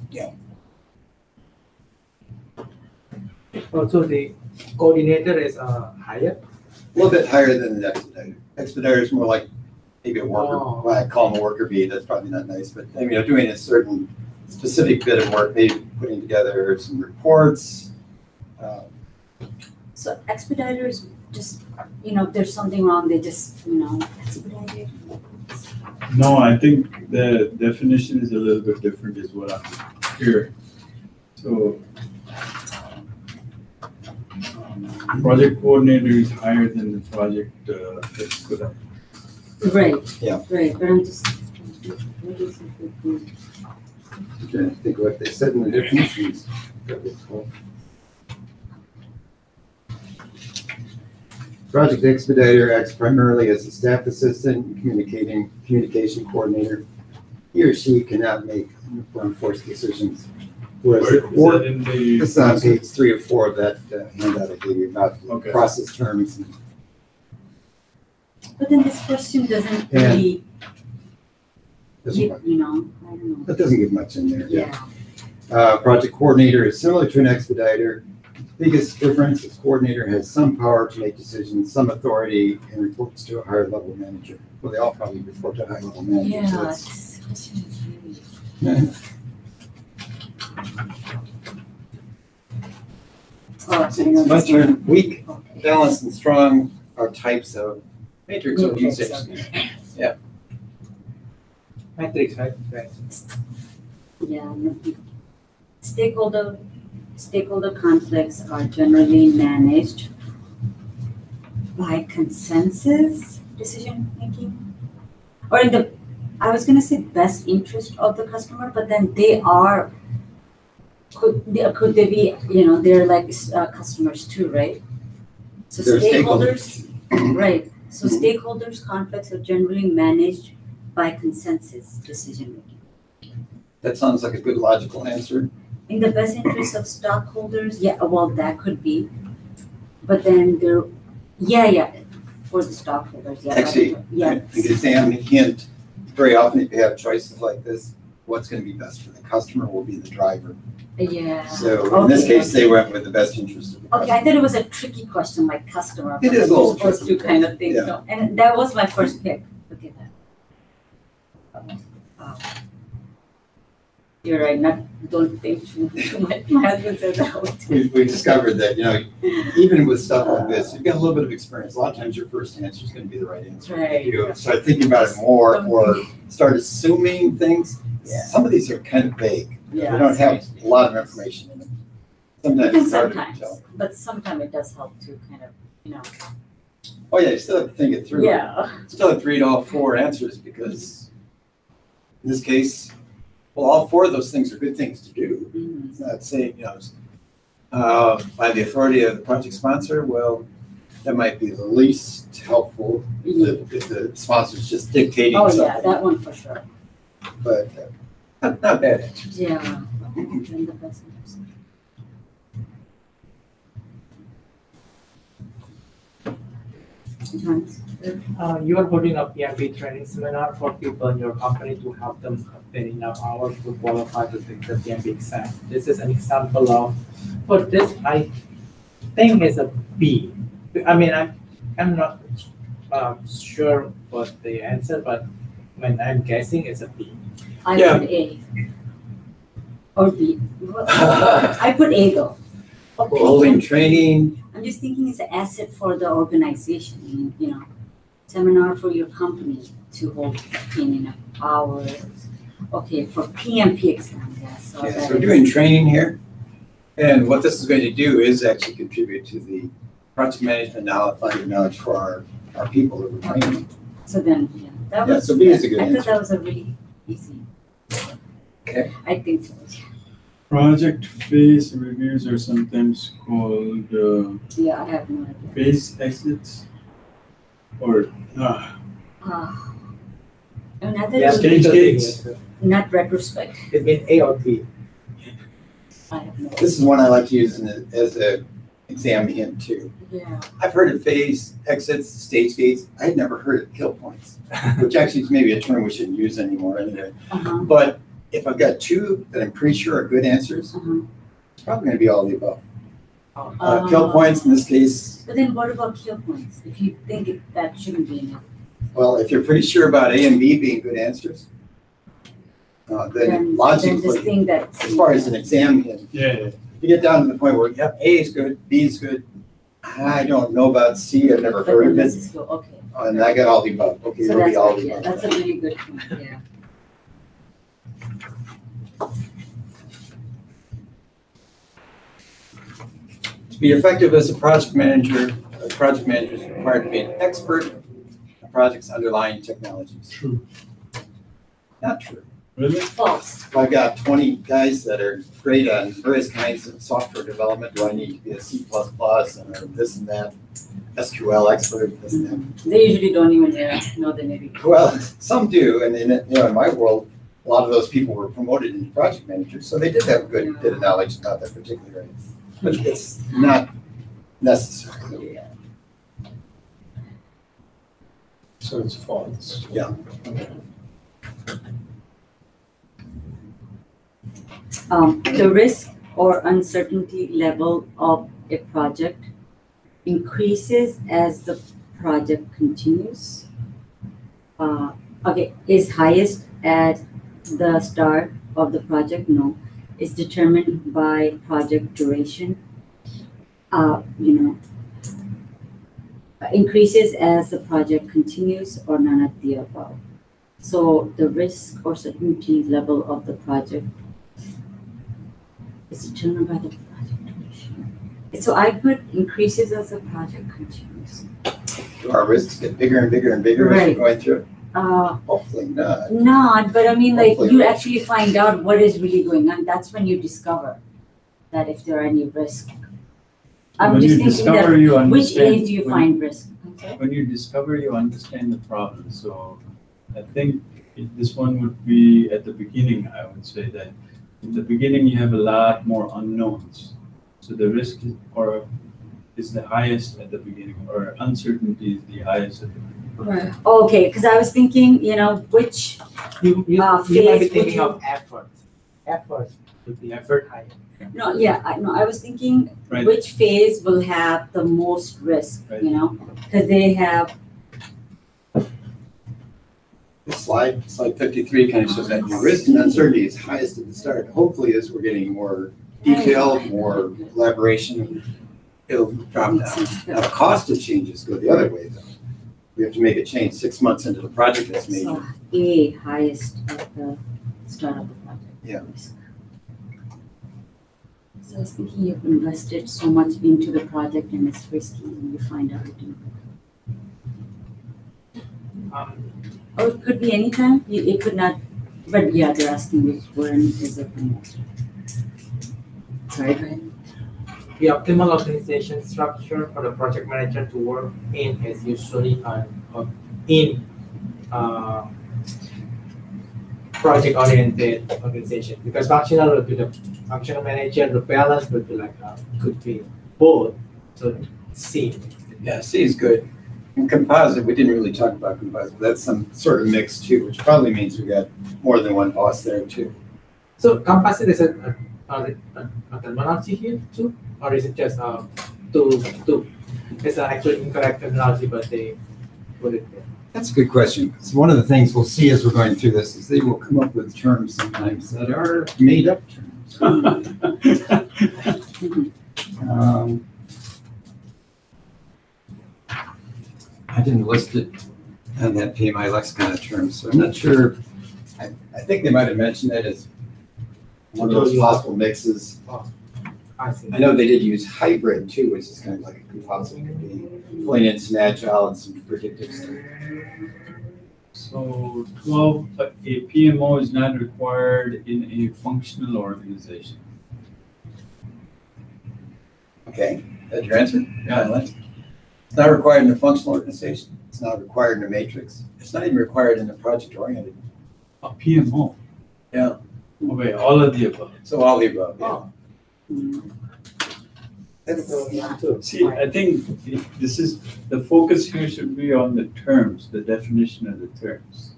Also, the coordinator is higher. A little bit higher than the expediter. Expediter is more like maybe a worker. Oh. Well, I call them a worker bee. That's probably not nice, but doing a certain specific bit of work, maybe putting together some reports. So expediters just, if there's something wrong, they just, expedite it. No, I think the definition is a little bit different is what I'm hearing. So, project coordinator is higher than the project expediter. Right. Yeah. Right, but I'm just, what is it? I'm trying to think what they said in the definitions. Project expediter acts primarily as a staff assistant and communication coordinator. He or she cannot make or enforce decisions. Whereas Where the is that in the? This is on page 3 or 4 of that handout I gave you about Okay. process terms. But then this question doesn't really, Doesn't- I don't know. That doesn't give much in there. Yeah. Project coordinator is similar to an expediter. Biggest difference is coordinator has some power to make decisions, some authority, and reports to a higher level manager. Well, they all probably report to a high level manager. so Yeah, that's- this question is really. Oh, I know My this turn. one. Weak, Okay. balanced, and strong are types of matrix of Matrix, usage. okay. Matrix, right? Right. Yeah. No. Stakeholder conflicts are generally managed by consensus decision making, or in the, I was gonna say best interest of the customer, but then they are, could they be, they're like customers too, right? So They're stakeholders, right, so Mhm. stakeholders conflicts are generally managed by consensus decision making. That sounds like a good logical answer. In the best interest of stockholders, yeah, well, that could be, but then there, yeah, for the stockholders, yeah. Actually, Yeah. an exam hint, very often if you have choices like this, what's gonna be best for the customer will be the driver. Yeah. So in this Okay, case, they went with the best interest of the Okay, I customer. thought it was a tricky question, like customer. It but is a you're little supposed to tricky. kind of think, Yeah. so, and that was my first pick. Look at that. Oh. You're right, don't think too much. My husband said that all the time. We discovered that, even with stuff like this, you've got a little bit of experience. A lot of times your first answer is gonna be the right answer. Right. If you start thinking about it more or start assuming things, Yeah. some of these are kind of vague. They Yeah. don't have a lot of information in them. Sometimes Even it's hard to sometimes, tell. but sometimes it does help to kind of, Oh, yeah, you still have to think it through. yeah. Still have to read all four answers because in this case, well, all four of those things are good things to do. Mhm. It's not saying, by the authority of the project sponsor, well, that might be the least helpful if the sponsor's just dictating Oh, something. yeah, that one for sure. But not bad answers. Yeah. Then the best interest. Nice. You are holding a PMP training seminar for people in your company to help them obtain enough hours to qualify to take the PMP exam. This is an example of, for this, I think it's a B. I mean, I'm not sure what the answer, but when I'm guessing it's a B. I Yeah. put A. Or B. I put A though. Or P. Holding training, I'm just thinking it's an asset for the organization, seminar for your company to hold in hours. Okay, for PMP exam, yes. So yeah, that so we're is- doing training here. And what this is going to do is actually contribute to the project management knowledge for our people that we're training. So then, yeah, that Yeah, was. so B is a good I thought answer. that was a really easy. Okay. I think so. Project phase reviews are sometimes called Yeah, I have no idea. phase exits or Another Yeah, Stage would gates. be not retrospect. It means A or B. I have no. This is one I like to use as a exam hint too. Yeah. I've heard of phase exits, stage gates. I had never heard of kill points, which actually is maybe a term we shouldn't use anymore anyway. Uh-huh. But if I've got two that I'm pretty sure are good answers, Uh-huh. it's probably going to be all the above. Kill points in this case, But then what about kill points? If you think that shouldn't be in it, well, if you're pretty sure about A and B being good answers, then then just logically, think that. as far as an exam hint, yeah. you get down to the point where, yep, A is good, B is good. I don't know about C, I've never But heard then of this it, is good, okay. and I got all the above. Okay, So it'll be that's, all good, the yeah, above. that's a really good point, yeah. To be effective as a project manager is required to be an expert in project's underlying technologies. True. Not true. Really? False. If I've got 20 guys that are great on various kinds of software development, do I need to be a C++ and this and that, SQL expert, this and that? They usually don't even know the nitty. Well, some do, and in my world, a lot of those people were promoted into project managers, so they did have a good bit of knowledge about that particular area. But it's not necessary. Yeah. So it's false. Yeah. The risk or uncertainty level of a project increases as the project continues. Is highest at the start of the project? No. Is determined by project duration. you know, increases as the project continues or none of the above. So the risk or certainty level of the project is determined by the project duration. So I put increases as the project continues. Do our risks get bigger and bigger and bigger as Right. we're going through it? Uh, Hopefully not. Not, but I mean, like, Hopefully you not. actually find out what is really going on. That's when you discover that if there are any risk. I'm When just you thinking that, discover, you which understand. age do you when- find risk? Okay. When you discover, you understand the problem. So I think this one would be at the beginning, I would say that in the beginning, you have a lot more unknowns. So the risk is the highest at the beginning, or uncertainty is the highest at the beginning. Right. Okay, because I was thinking, you know, which, You phase might be would thinking you- of efforts. Efforts would be effort high. no, yeah, I was thinking Right. which phase will have the most risk, Right. you know? Because they have, The slide 53 kind of shows that your risk and uncertainty is highest at the start. Hopefully, as we're getting more detailed, more collaboration, it'll drop makes down. sense. Now, the cost of changes go the other way, though. We have to make a change 6 months into the project that's major. So A, highest at the start of the project. Yeah. Risk. So I was thinking you've invested so much into the project and it's risky and you find out it didn't. Or it could be anytime, it could not, but yeah, they're asking which when is it. Sorry, go ahead. The optimal organization structure for the project manager to work in is usually in project-oriented organization, because functional would be the functional manager, the balance would be like could be both. So C. Yeah, C is good. And composite, we didn't really talk about composite, but that's some sort of mix too, which probably means we got more than one boss there too. So composite is a terminology here too, or is it just to? It's an actually incorrect terminology, but they put it there. That's a good question. So one of the things we'll see as we're going through this is they will come up with terms sometimes that are made up terms. I didn't list it on that PMI lexicon of terms, so I'm not sure. I think they might have mentioned that as one of those possible mixes. I see. I know they did use hybrid too, which is kind of like a composite, could be pulling in some agile and some predictive stuff. So 12, a PMO is not required in a functional organization. Okay, that's your answer? Yeah. It's not required in a functional organization. It's not required in a matrix. It's not even required in a project-oriented. A PMO. Yeah. Okay, all of the above. So all the above, yeah. Oh. That's See, I think this is, the focus here should be on the terms, the definition of the terms,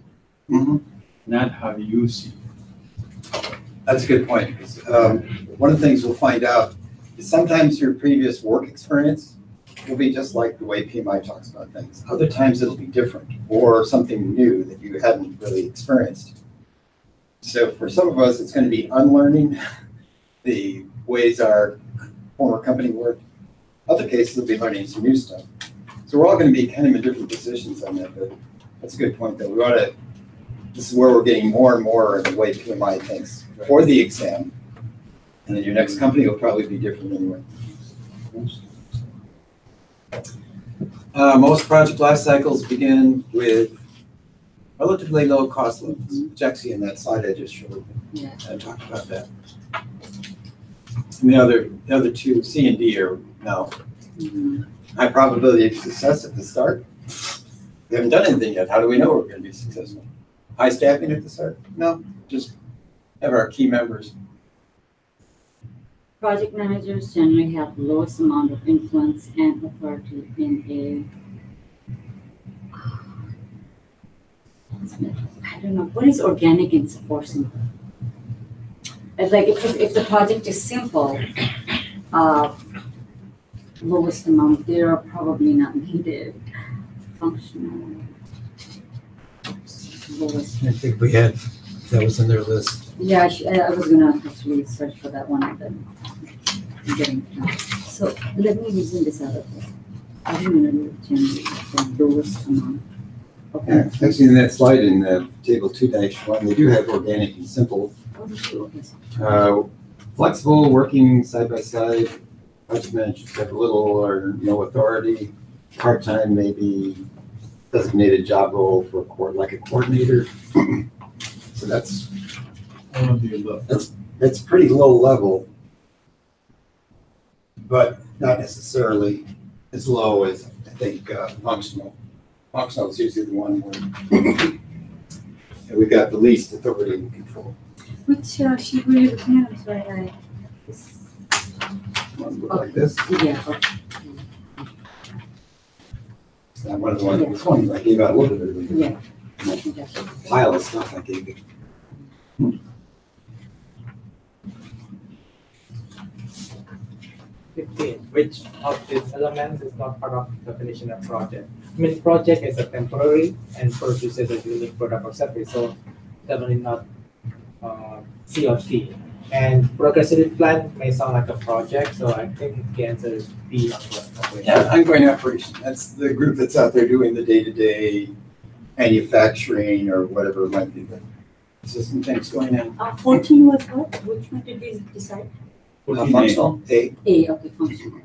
Mhm. not how you see it. That's a good point. Because, one of the things we'll find out is sometimes your previous work experience will be just like the way PMI talks about things. Other times it'll be different or something new that you hadn't really experienced. So for some of us, it's going to be unlearning the ways our former company worked. Other cases, will be learning some new stuff. So we're all going to be kind of in different positions on that, but that's a good point though. We ought to, this is where we're getting more and more in the way PMI thinks for the exam. And then your next company will probably be different anyway. Most project life cycles begin with relatively low cost levels, which actually in that slide I just showed. Yeah. I talked about that. And the other two, C and D, are no. High probability of success at the start. We haven't done anything yet. How do we know we're going to be successful? High staffing at the start? No, just have our key members. Project managers generally have lowest amount of influence and authority in I don't know, what is organic and support simple? It's like if the project is simple, lowest amount, they are probably not needed. Functional. Lowest. I think we had, that was in their list. Yeah, I was gonna actually search for that one, but I'm getting. So let me reason this out. I didn't know change the lowest amount. Yeah, Okay. actually, in that slide in table 2-1, they do have organic and simple. Oh, that's true. Okay. Flexible, working side by side, project managers have little or no authority. Part-time, maybe designated job role for like a coordinator. So that's All of the above. That's pretty low level, but not necessarily as low as I think functional. Functional is usually the one where and we've got the least authority and control. Which sheet were you looking at? I'm sorry, One look like this. yeah. Okay. It's not one of the ones. This one I gave out a little bit earlier. Yeah. I think that's it. Pile of stuff I gave you. 15, which of these elements is not part of the definition of project? I mean, project is a temporary and produces a unique product or service, so definitely not C or T. And progressive plan may sound like a project, so I think the answer is B on the Yeah, ongoing operation. That's the group that's out there doing the day-to-day manufacturing or whatever it might be. The system things going in. 14 was what? Which one did we decide? Functional A. A, okay, functional.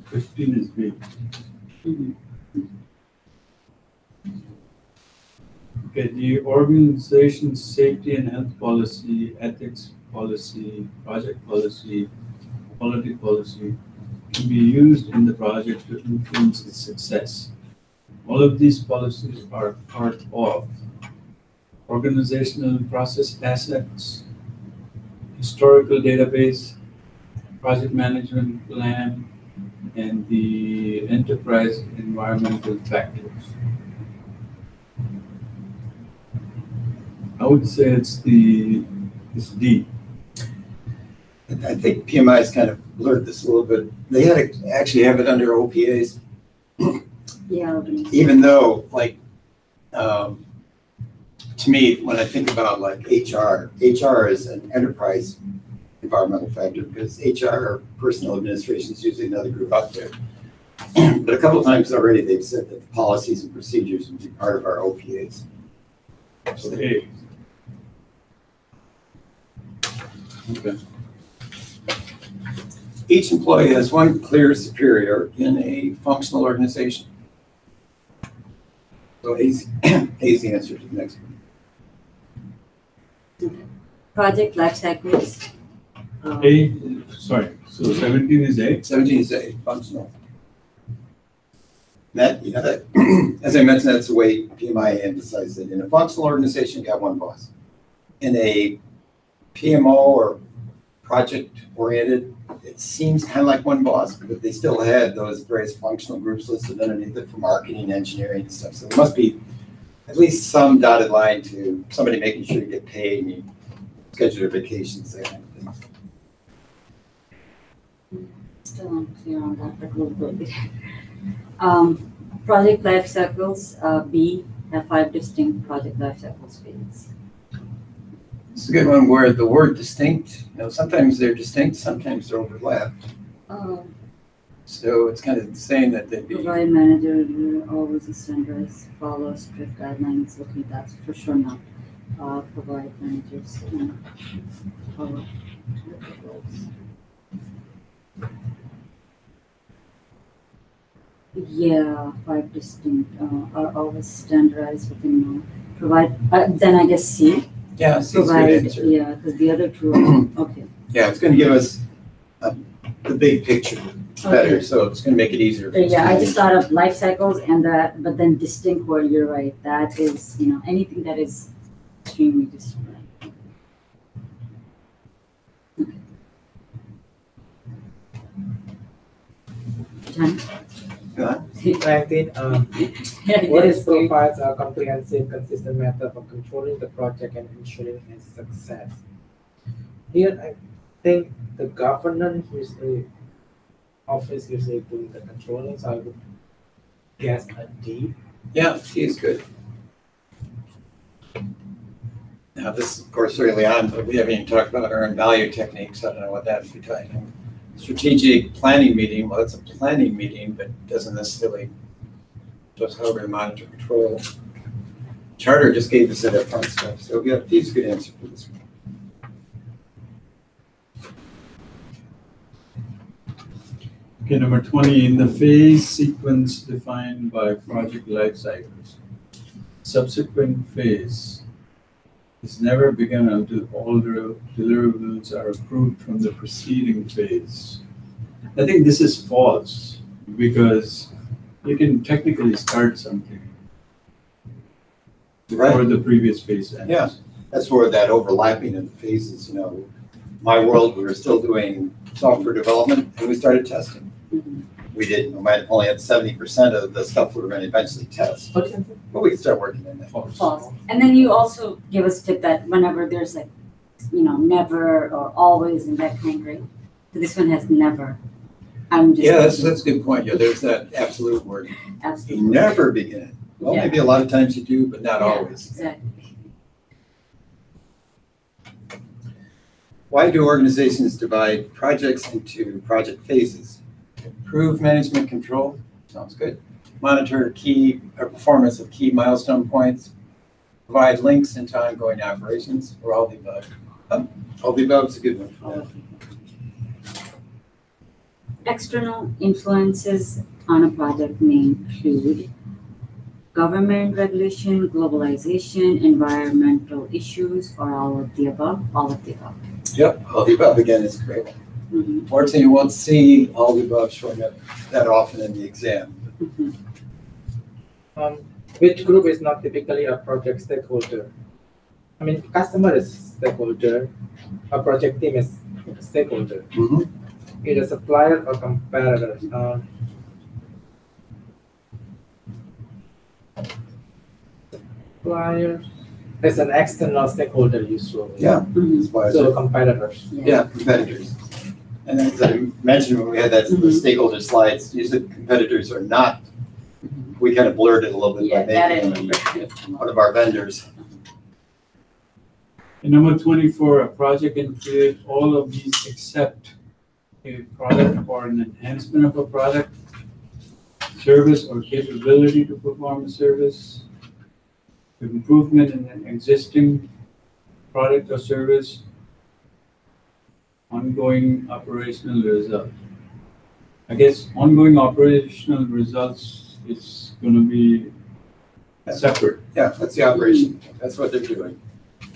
15 is B. Mhm. Okay, the organization safety and health policy, ethics policy, project policy, quality policy can be used in the project to influence its success. All of these policies are part of organizational process assets, historical database, project management plan, and the enterprise environmental factors. I would say it's D. I think PMI has kind of blurred this a little bit. They had to actually have it under OPAs, Yeah, okay. even though, like, to me, when I think about like HR is an enterprise environmental factor because HR, personnel administration, is usually another group out there. But a couple of times already, they've said that the policies and procedures would be part of our OPAs. So they- A. Okay. Each employee has one clear superior in a functional organization. So A's the answer to the next one. Project life cycles. A, sorry, so 17 is A? 17 is A, functional. That, that, as I mentioned, that's the way PMI emphasizes it. In a functional organization, you got one boss. In a PMO or project-oriented, it seems kind of like one boss, but they still had those various functional groups listed underneath it for marketing, engineering, and stuff. So there must be at least some dotted line to somebody making sure you get paid and you schedule your vacations, that kind of thing. Still unclear on that, but we'll go with it. Project life cycles, B, have 5 distinct project life cycles phases. It's a good one where the word distinct, sometimes they're distinct, sometimes they're overlapped. So it's kind of saying that they'd be. Provide manager review, always standardize, follow strict guidelines. Okay, that's for sure not. Provide managers and follow. Yeah, 5 distinct are always standardized within. Provide. Then I guess C. Yeah, C is a good Provide. answer. Yeah, because the other two. Are, okay. Yeah, it's going to give us the big picture better, so it's going to make it easier. for us Yeah, to I just thought of life cycles and that, but then distinct word, you're right. That is, anything that is extremely distinct. John? Go on. 19, what is provides a comprehensive, consistent method for controlling the project and ensuring its success? Here, I think the governance office usually doing the controlling, so I would guess a D. Yeah, C is good. Now, this is, of course, early on, but we haven't even talked about earned value techniques. I don't know what that would be tied in. Strategic planning meeting, well, it's a planning meeting, but doesn't necessarily just how to monitor control. Charter just gave us that upfront stuff, so yeah, Pete's a good answer for this one. Okay, number 20, in the phase sequence defined by project life cycles, subsequent phase is never begun until all the deliverables are approved from the preceding phase. I think this is false because you can technically start something before the previous phase ends. Yeah. That's where that overlapping of the phases, my world, we were still doing software development and we started testing. We might have only had 70% of the stuff we were going to eventually test, but we could start working on that. False. And then you also give us tip that whenever there's like, never or always and that kind, right? So this one has never. I'm just. Yeah, that's a good point. Yeah, there's that absolute word. Absolutely. You never begin. Well, Yeah. maybe a lot of times you do, but not Yeah, always. Exactly. Why do organizations divide projects into project phases? Improve management control, sounds good. Monitor performance of key milestone points. Provide links into ongoing operations, or all the above. All the above is a good one. External influences on a project may include government regulation, globalization, environmental issues, or all of the above. All of the above. Yep, all the above again is a great one. Mhm. Fortunately, you won't see all the above showing up that often in the exam. Mhm. Which group is not typically a project stakeholder? I mean, customer is stakeholder, a project team is stakeholder, either supplier or competitor. Supplier is an external stakeholder usually. Yeah. Mhm. That's why I So said- competitors. Yeah, competitors. And as I mentioned when we had that the stakeholder slides, usually competitors are not, we kind of blurred it a little bit Yeah, by that I making them remember. one of our vendors. And number 24, a project can create all of these except a product or an enhancement of a product, service or capability to perform a service, improvement in an existing product or service, ongoing operational result. I guess ongoing operational results is going to be separate, Yeah, that's the operation. That's what they're doing.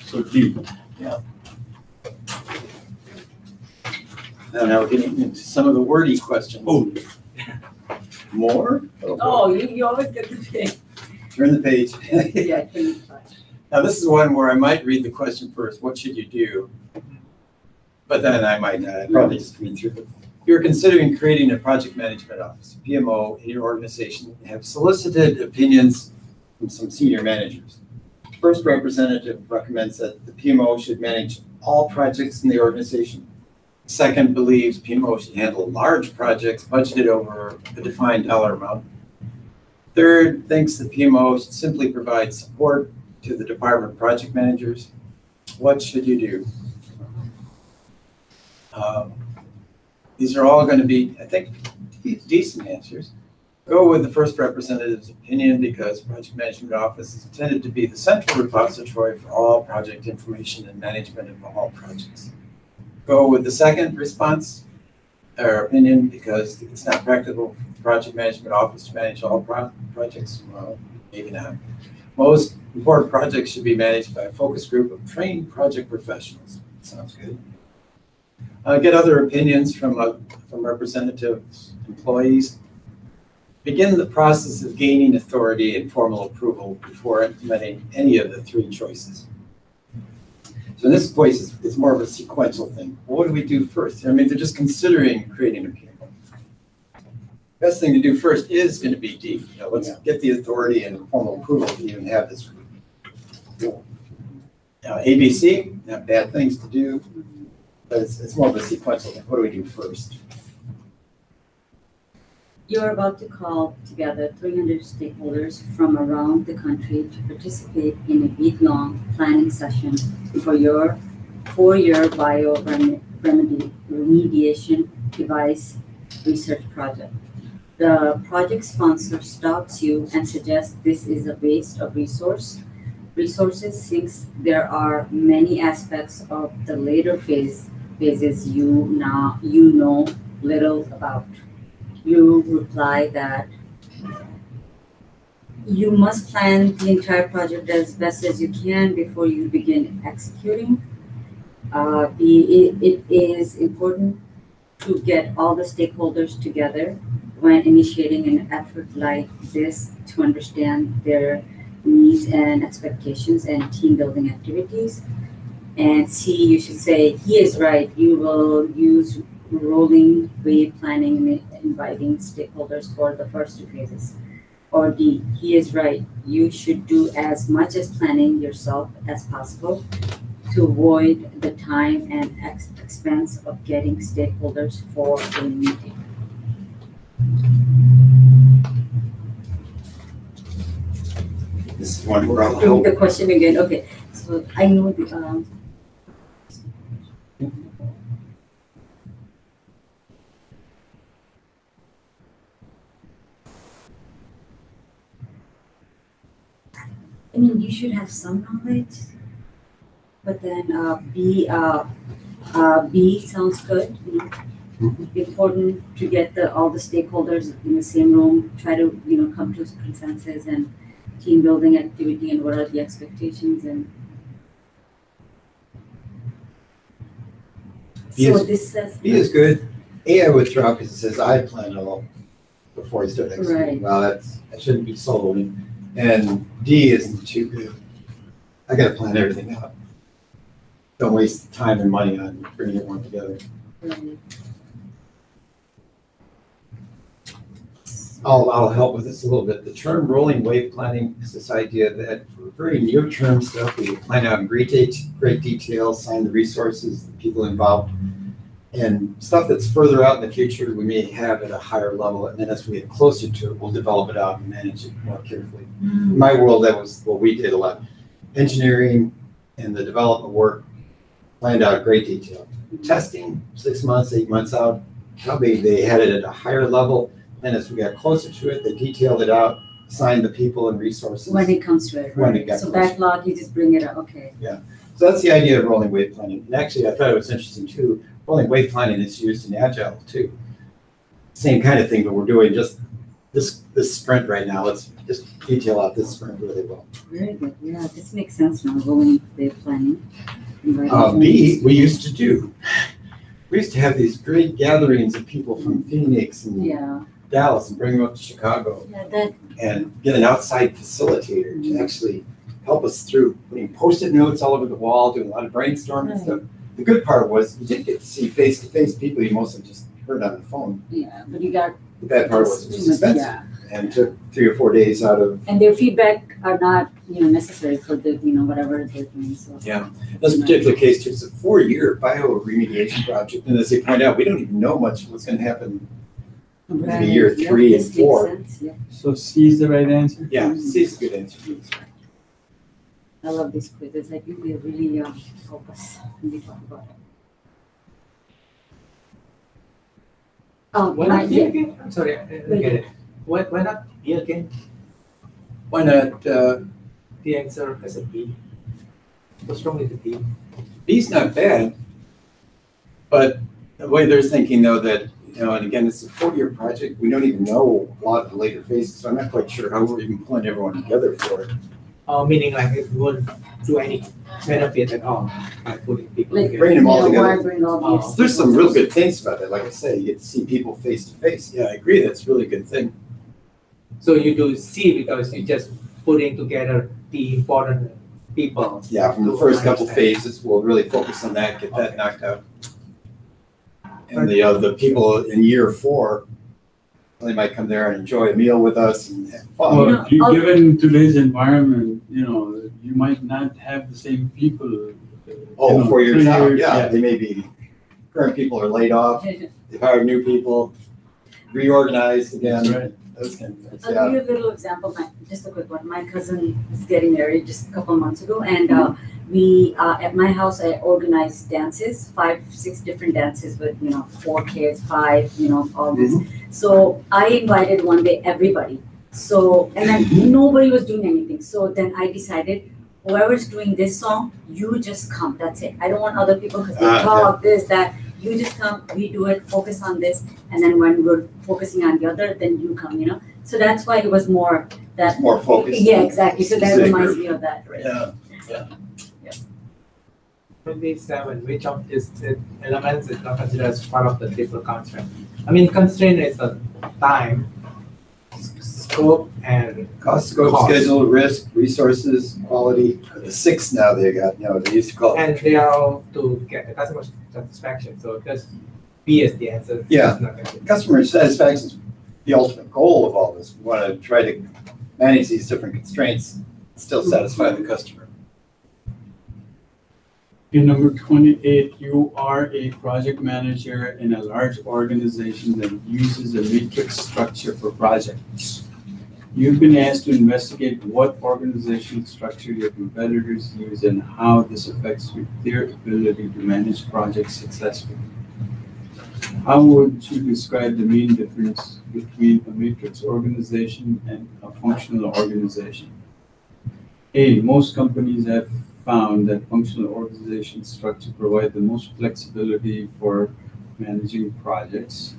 so deep. Now we're getting into some of the wordy questions. Oh, More? Oh, you always get the thing. Turn the page. Yeah, pretty much. Now, this is one where I might read the question first, what should you do? But then I might not, I'd probably just read through it. You're considering creating a project management office, PMO, in your organization, and have solicited opinions from some senior managers. First representative recommends that the PMO should manage all projects in the organization. Second believes PMO should handle large projects budgeted over a defined dollar amount. Third thinks the PMO should simply provide support to the department project managers. What should you do? These are all going to be, I think, decent answers. Go with the first representative's opinion because Project Management Office is intended to be the central repository for all project information and management of all projects. Go with the second response or opinion because it's not practical for the Project Management Office to manage all projects. Well, maybe not. Most important projects should be managed by a focus group of trained project professionals. Sounds good. Get other opinions from representatives, employees. Begin the process of gaining authority and formal approval before implementing any of the three choices. So in this case, it's more of a sequential thing. What do we do first? I mean, they're just considering creating a PMO. Best thing to do first is going to be D. Let's get the authority and formal approval to even have this group. Now, ABC, not bad things to do, but it's more of a sequential thing. What do we do first? You're about to call together 300 stakeholders from around the country to participate in a week-long planning session for your 4-year remediation device research project. The project sponsor stops you and suggests this is a waste of resources since there are many aspects of the later phases you know little about. You reply that you must plan the entire project as best as you can before you begin executing. It is important to get all the stakeholders together when initiating an effort like this to understand their needs and expectations and team building activities. And C, you should say, he is right. You will use rolling wave planning, inviting stakeholders for the first 2 phases. Or D, he is right. You should do as much as planning yourself as possible to avoid the time and expense of getting stakeholders for a meeting. This is one where I'll Read help. the question again. Okay, so I know the I mean, you should have some knowledge, but then B sounds good. You know, important to get all the stakeholders in the same room. Try to come to a consensus and team building activity and what are the expectations and. So this says. B is good. A I would throw out because it says I plan it all before I start executing. Right. Well, that shouldn't be solely. And D isn't too good. I gotta plan everything out. Don't waste time and money on bringing everyone together. Right. I'll help with this a little bit. The term rolling wave planning is this idea that for very near-term stuff, we plan out in great detail, assign the resources, the people involved, and stuff that's further out in the future, we may have at a higher level, and then as we get closer to it, we'll develop it out and manage it more carefully. In my world, that was what we did a lot. Engineering and the development work planned out in great detail. Testing, 6 months, 8 months out, probably they had it at a higher level. And as we got closer to it, they detailed it out, assigned the people and resources. When it comes to it, When right? it got So closer. backlog, you just bring it up. Okay. So that's the idea of rolling wave planning. And actually, I thought it was interesting too. Rolling wave planning is used in Agile too. Same kind of thing, but we're doing just this sprint right now. Let's just detail out this sprint really well. Very good. Yeah, this makes sense now. Rolling wave planning. B, we used to do. We used to have these great gatherings of people from Phoenix and Yeah. Dallas and bring them up to Chicago Yeah. That. and get an outside facilitator to actually help us through putting Post-it notes all over the wall, doing a lot of brainstorming and stuff. The good part was you did get to see face-to-face people you mostly just heard on the phone. Yeah, but you got. The bad part was it was expensive Yeah. and took 3 or 4 days out of. And their feedback are not necessary for the whatever they're doing. So. Yeah, this particular case too, it's a 4-year bioremediation project, and as they point out, we don't even know much of what's going to happen. Right. year 3 and this makes 4. sense, yeah. So C is the right answer? Yeah, C is a good answer. I love these quizzes. I think they really help us when we talk about it. Oh, Why not B again? I'm sorry, I didn't get it. Why not B again? Why not, The answer as a B. What's wrong with the B? B's not bad, but the way they're thinking though that, and again, it's a 4-year project, we don't even know a lot of the later phases, so I'm not quite sure how we're even pulling everyone together for it. Meaning like it won't do any benefit at all by putting people Like, together. Bring them all why together. bring all these? There's some real good things about that, like I say, you get to see people face to face. Yeah, I agree, that's a really good thing. So you do C because you just putting together the important people. Yeah, from the to first couple understand. phases, we'll really focus on that, get that knocked out. And the people in year 4, they might come there and enjoy a meal with us and have fun. Well, I'll- given today's environment, you might not have the same people. Oh, 4 years 3 out, years, yeah, they may be, current people are laid off, they've hired new people. reorganized again. That's right. Those kind of things, I'll yeah. give you a little example, just a quick one. My cousin is getting married just a couple of months ago, and we at my house I organized dances, 5-6 different dances with 4 kids, 5, all this. So I invited one day everybody. So and then nobody was doing anything. So then I decided, whoever's doing this song, you just come. That's it. I don't want other people because they talk this that. You just come, we do it, focus on this, and then when we're focusing on the other, then you come, So that's why it was more that. More focused. Yeah, exactly. So that Specific reminds group. me of that, right? Yeah. 27, which of these elements is not considered as part of the triple constraint? I mean, constraint is the time, scope, and Cost, scope, Cost. schedule, risk, resources, quality. The 6 now they got, they used to call it. and they are all to get the customer satisfaction. So just B is the answer. Yeah. It's not gonna be- Customer satisfaction is the ultimate goal of all this. We want to try to manage these different constraints, still satisfy the customer. In number 28, you are a project manager in a large organization that uses a matrix structure for projects. You've been asked to investigate what organizational structure your competitors use and how this affects their ability to manage projects successfully. How would you describe the main difference between a matrix organization and a functional organization? A, most companies have found that functional organization structure provide the most flexibility for managing projects.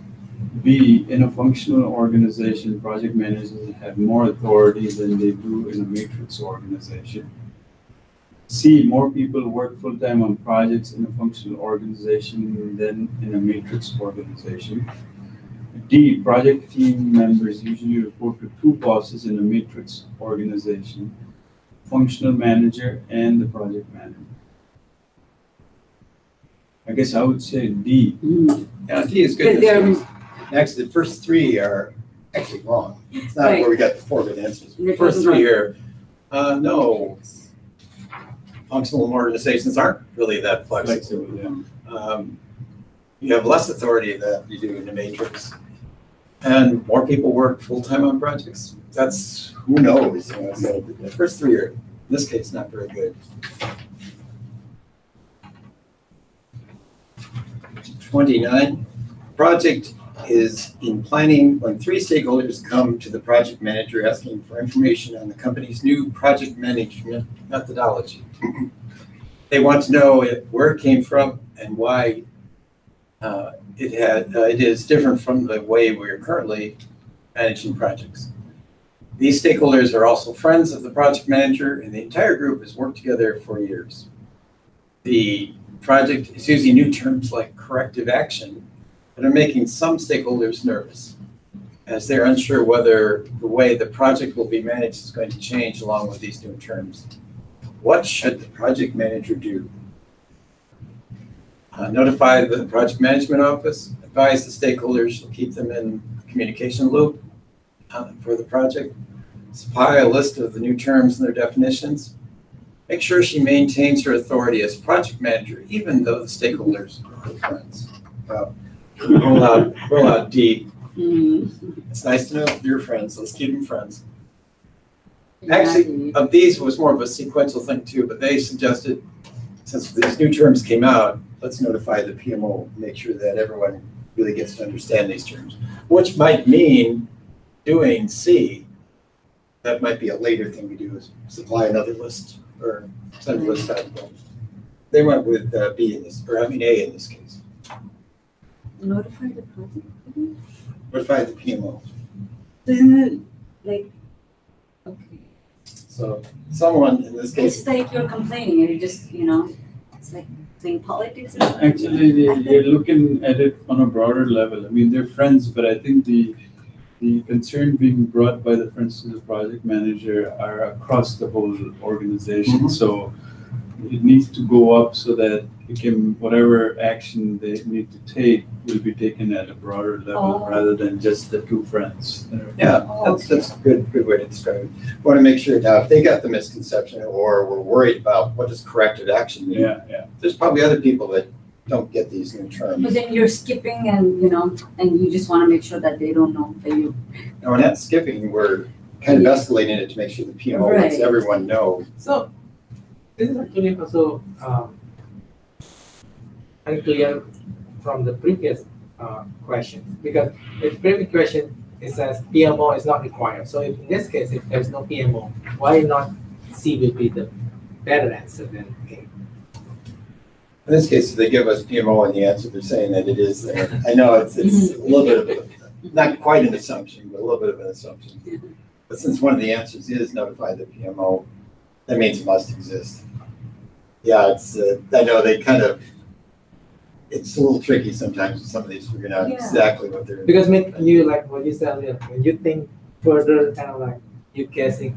B, in a functional organization, project managers have more authority than they do in a matrix organization. C, more people work full-time on projects in a functional organization than in a matrix organization. D, project team members usually report to 2 bosses in a matrix organization, functional manager and the project manager. I guess I would say D. Yeah, D is good. Next, the first 3 are actually wrong. It's not Right. where we got the 4 good answers. The They're first totally 3 are, no. Functional organizations aren't really that flexible. Flexible, yeah. You have less authority than you do in the matrix. And more people work full-time on projects. That's, who knows? So the first 3 are, in this case, not very good. 29, project is in planning when 3 stakeholders come to the project manager asking for information on the company's new project management methodology. They want to know where it came from and why it is different from the way we are currently managing projects. These stakeholders are also friends of the project manager, and the entire group has worked together for years. The project is using new terms like corrective action that are making some stakeholders nervous, as they're unsure whether the way the project will be managed is going to change along with these new terms. What should the project manager do? Notify the project management office, advise the stakeholders, keep them in communication loop for the project, supply a list of the new terms and their definitions, make sure she maintains her authority as project manager, even though the stakeholders are her friends. Roll out D. It's nice to know your friends. Let's keep them friends. Actually, of these was more of a sequential thing too, but they suggested, since these new terms came out, let's notify the PMO, make sure that everyone really gets to understand these terms, which might mean doing C. That might be a later thing we do, is supply another list or send a list out. They went with B in this, or I mean A in this case. Notify the project. Notify the PMO. Isn't it like, okay. So someone in this case. It's like you're complaining and you just, it's like playing politics. Actually, they're looking at it on a broader level. I mean, they're friends, but I think the concern being brought by the friends to the project manager are across the whole organization. So it needs to go up so that it can, whatever action they need to take will be taken at a broader level rather than just the 2 friends. Yeah, that's a good way to describe it. Want to make sure now if they got the misconception or were worried about what does corrective action mean. Yeah. There's probably other people that don't get these new terms. But then you're skipping and, and you just want to make sure that they don't know that you. No, we're not skipping, we're kind of escalating it to make sure the PMO lets Right. everyone know. So this is actually also unclear from the previous question, because the previous question it says PMO is not required. So if in this case, if there's no PMO, why not C will be the better answer than A? In this case, if they give us PMO and the answer, they're saying that it is there. I know it's a little bit of, not quite an assumption, but a little bit of an assumption. But since one of the answers is notify the PMO, that means it must exist. Yeah, it's, I know they kind of, it's a little tricky sometimes with some of these, figuring out Yeah. exactly what they're. Because you like what you said earlier, when you think further, kind of like you guessing,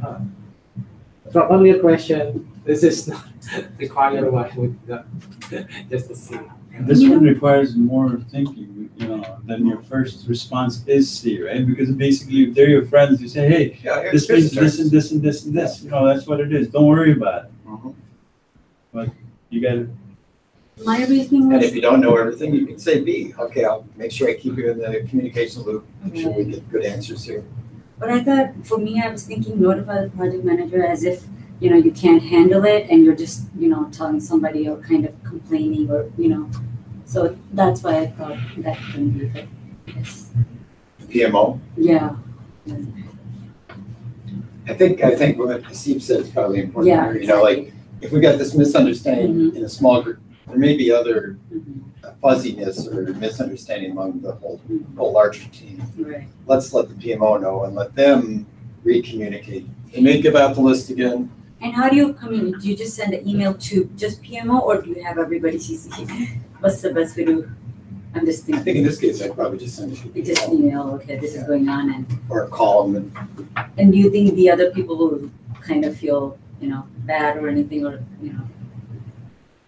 from earlier question, this is not required one with just a C. This one requires more thinking, than your first response is C, right? Because basically, if they're your friends, you say, hey, Yeah, this means this and this and this and this, that's what it is. Don't worry about it. Mhm. But you gotta, My reasoning And was. if you don't know everything, you can say B. Okay, I'll make sure I keep you in the communication loop, make sure we get good answers here. But I thought, for me, I was thinking notify the project manager as if, you can't handle it and you're just, telling somebody or kind of complaining or, so that's why I thought that couldn't be the, yes. PMO. Yeah. I think what Steve said is probably important Yeah, here, like, if we got this misunderstanding Mhm. in a small group, there may be other Mhm. fuzziness or misunderstanding among the whole larger team. Right. Let's let the PMO know and let them re-communicate. They may give out the list again. And how do you communicate? Do you just send an email to just PMO or do you have everybody CC? What's the best way to, I'm just I think thinking, in this case, I'd probably just send it to you just PMO email, okay, this is Yeah. going on or call them. and do you think the other people will kind of feel, bad or anything or,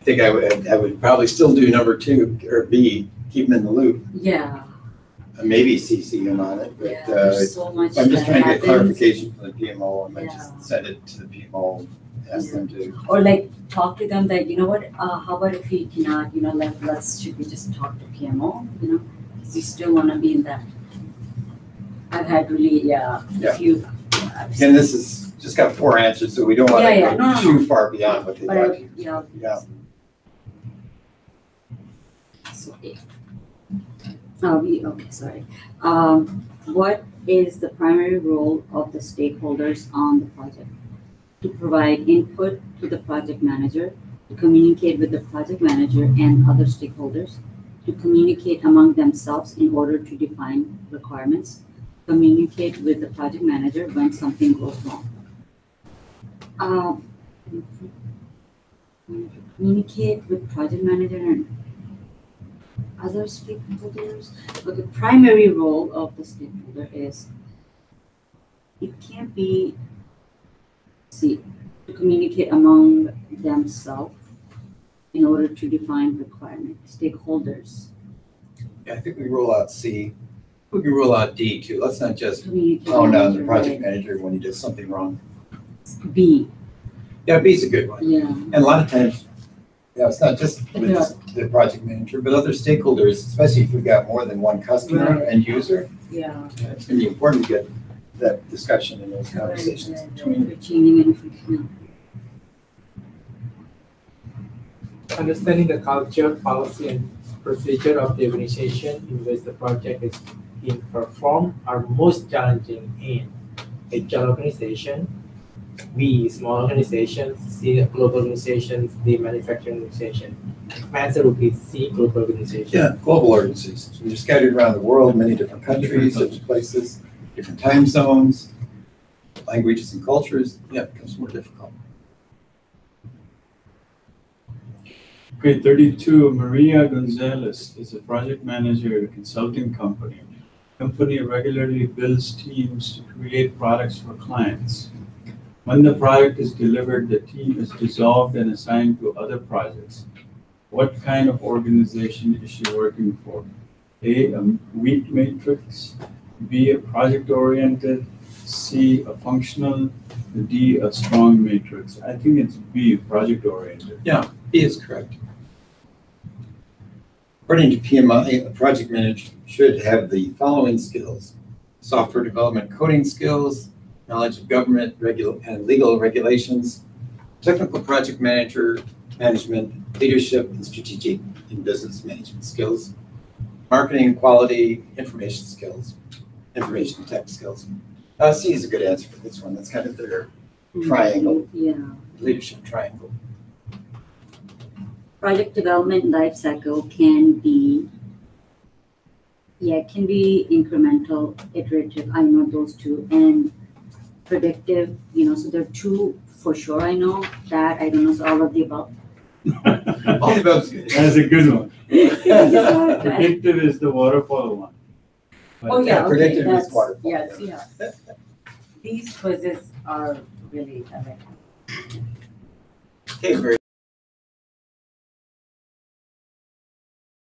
I think I would probably still do number 2 or B, keep them in the loop. yeah, And maybe CC them on it, but yeah, there's so much I'm just that trying to get happens. clarification from the PMO. I might Yeah. just send it to the PMO, ask them to. Or like talk to them that, how about if we cannot, should we just talk to PMO, because you still want to be in that. I've had really, Yeah. few. Again, this is just got 4 answers, so we don't want Yeah, to no, go no, too far beyond what they But got here. Yeah. So, okay, sorry. What is the primary role of the stakeholders on the project? To provide input to the project manager, to communicate with the project manager and other stakeholders, to communicate among themselves in order to define requirements, communicate with the project manager when something goes wrong. Communicate with project manager and other stakeholders, but the primary role of the stakeholder is, it can't be, to communicate among themselves in order to define requirements, stakeholders. Yeah, I think we rule out C. We can rule out D too. Let's not just Communicate pound on among the project manager when he does something wrong. B, Yeah, B's a good one. yeah, And a lot of times, it's not just with the project manager, but other stakeholders, especially if we've got more than one customer Right. and user. yeah. It's going to be important to get that discussion and those conversations between. Retaining information. Understanding the culture, policy, and procedure of the organization in which the project is being performed are most challenging in HR organization, B, small organizations, C, global organizations, D, manufacturing organization. My answer would be C, global organization. Yeah, global organizations. We're scattered around the world, many different countries, different places, different time zones, languages and cultures. Yeah, it becomes more difficult. Okay, 32, Maria Gonzalez is a project manager at a consulting company. Company regularly builds teams to create products for clients. When the product is delivered, the team is dissolved and assigned to other projects. What kind of organization is she working for? A, weak matrix, B, a project-oriented, C, a functional, D, a strong matrix. I think it's B, project-oriented. B is correct. According to PMI, a project manager should have the following skills: software development, coding skills, knowledge of government and legal regulations, technical project management, leadership, and strategic and business management skills, marketing, quality, information tech skills. C is a good answer for this one. That's kind of their triangle, Yeah. leadership triangle. Project development life cycle can be incremental, iterative. I know those two, and predictive. So there are two for sure. I know that. I don't know. So all of the above. All the above is good. That's a good one. Okay. Predictive is the waterfall one. But Oh yeah, okay, predictive is that's, waterfall. yes, yeah. These quizzes are really, I like them. Okay, very